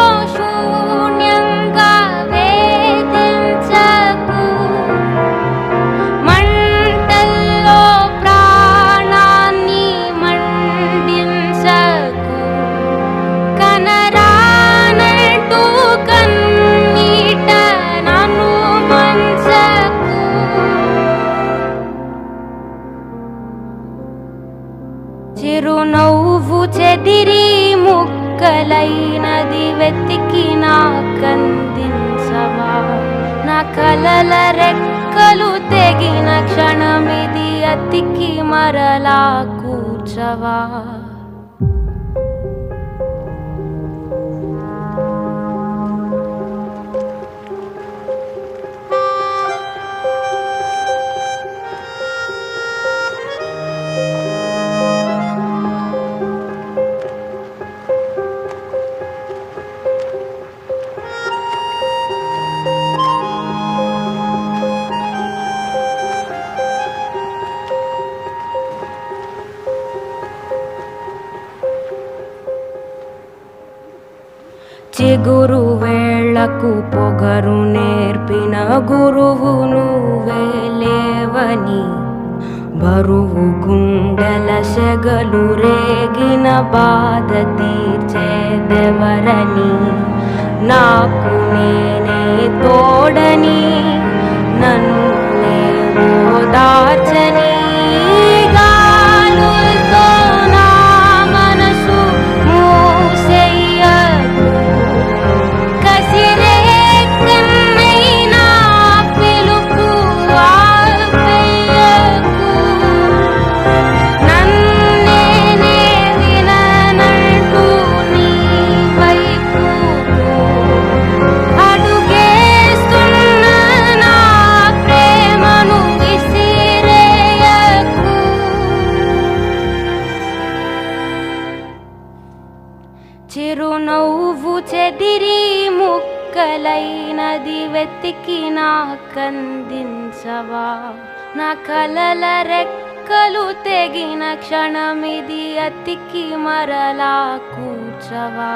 [SPEAKER 5] ముక్కలైనది వెతికి నాకందించవా నా కలల రెక్కలు తెగిన క్షణమిది అతికి మరలా కూర్చవా చిగురు వేళ్లకు పొగరు నేర్పిన గురువు నువ్వే లేవని బరువు గుండెల సెగలు రేగిన బాధ తీర్చేదెవరని నాకు నేనే తోడని నన్ను ఓదార్చని గాలులతో నా మనసు మూసెయ్యకు కసిరే కన్నైనా పిలుపు ఆపేయకు నన్నేనే విననంటూ నీ వైపు అడుగేస్తున్న నా ప్రేమను విసిరేయకు చిరునవ్వు చెదిరి ముక్కలైనది వెతికి నాకందించవా నా కలల రెక్కలు తెగిన క్షణమిది అతికి మరలా కూర్చవా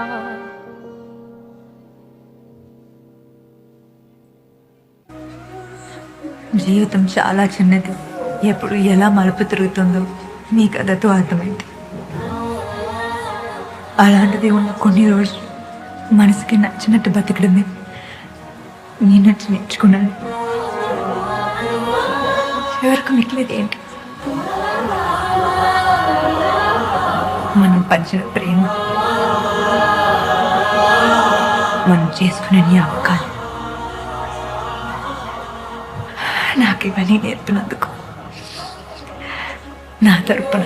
[SPEAKER 15] జీవితం చాలా చిన్నది, ఎప్పుడు ఎలా మలుపు తిరుగుతుందో మీ కథతో అర్థమైంది. అలాంటిది ఉన్న కొన్ని రోజులు మనసుకి నచ్చినట్టు బతకడమే నీ నచ్చి నేర్చుకున్నాను. ఎవరికి మిగిలేదు ఏంటి? మనం పంచిన ప్రేమ, మనం చేసుకునే జ్ఞాపకాలు. నాకు ఇవన్నీ నేర్పినందుకు నా తరపున,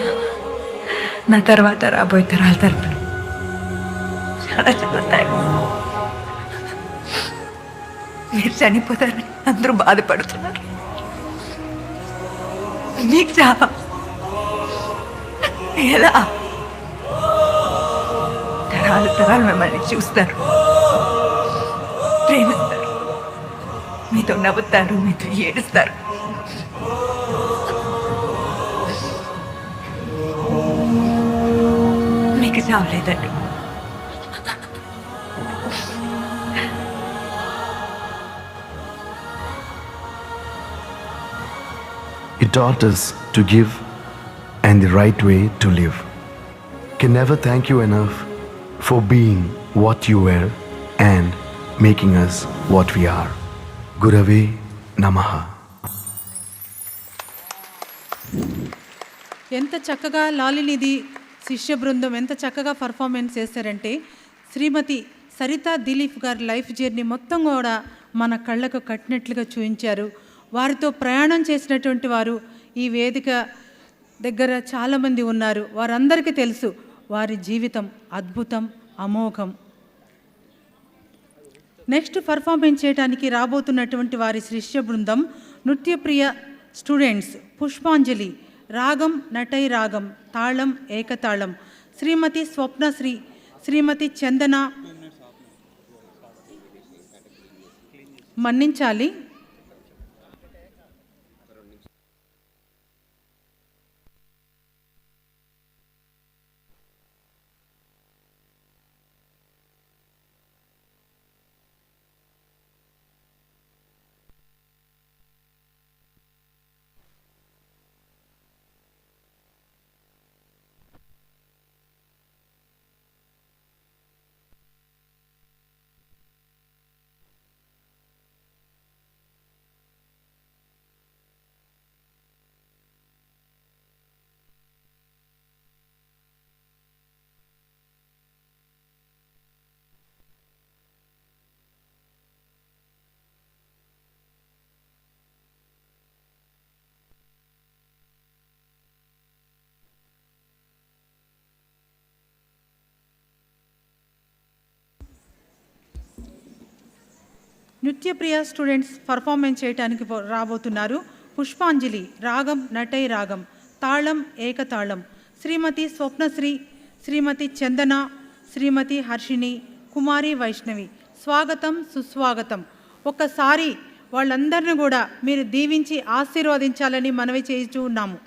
[SPEAKER 15] నా తర్వాత రాబోయే తరాల తరపున చాలా చాలా థాంక్స్. మీరు చనిపోతారని అందరూ బాధపడుతున్నారు. మీకు చాలా ఎలా తరాలు తరాలు మిమ్మల్ని చూస్తారు, ప్రేమిస్తారు, మీతో నవ్వుతారు, మీతో ఏడుస్తారు. మీకు చావలేదండి.
[SPEAKER 16] It taught us to give and the right way to live. Can never thank you enough for being what you were and making us what we are. Gurave Namaha.
[SPEAKER 4] ఎంత చక్కగా లాలినిధి శిష్య బృందం ఎంత చక్కగా పర్ఫార్మెన్స్ చేశారంటే, శ్రీమతి సరితా దిలీప్ గారి లైఫ్ జర్నీ మొత్తం కూడా మన కళ్ళకు కట్టినట్లుగా చూపించారు. వారితో ప్రయాణం చేసినటువంటి వారు ఈ వేదిక దగ్గర చాలామంది ఉన్నారు. వారందరికీ తెలుసు వారి జీవితం అద్భుతం, అమోఘం. నెక్స్ట్ పర్ఫార్మెన్స్ చేయడానికి రాబోతున్నటువంటి వారి శిష్య బృందం నృత్యప్రియ స్టూడెంట్స్. పుష్పాంజలి, రాగం నటై రాగం, తాళం ఏకతాళం. శ్రీమతి స్వప్నశ్రీ, శ్రీమతి చందన మన్నించాలి, నృత్యప్రియ స్టూడెంట్స్ పర్ఫార్మెన్స్ చేయడానికి రాబోతున్నారు. పుష్పాంజలి రాగం నటై రాగం, తాళం ఏకతాళం. శ్రీమతి స్వప్నశ్రీ, శ్రీమతి చందన, శ్రీమతి హర్షిణి, కుమారి వైష్ణవి. స్వాగతం సుస్వాగతం. ఒక్కసారి వాళ్ళందరినీ కూడా మీరు దీవించి ఆశీర్వదించాలని మనవి చేస్తూ ఉన్నాము.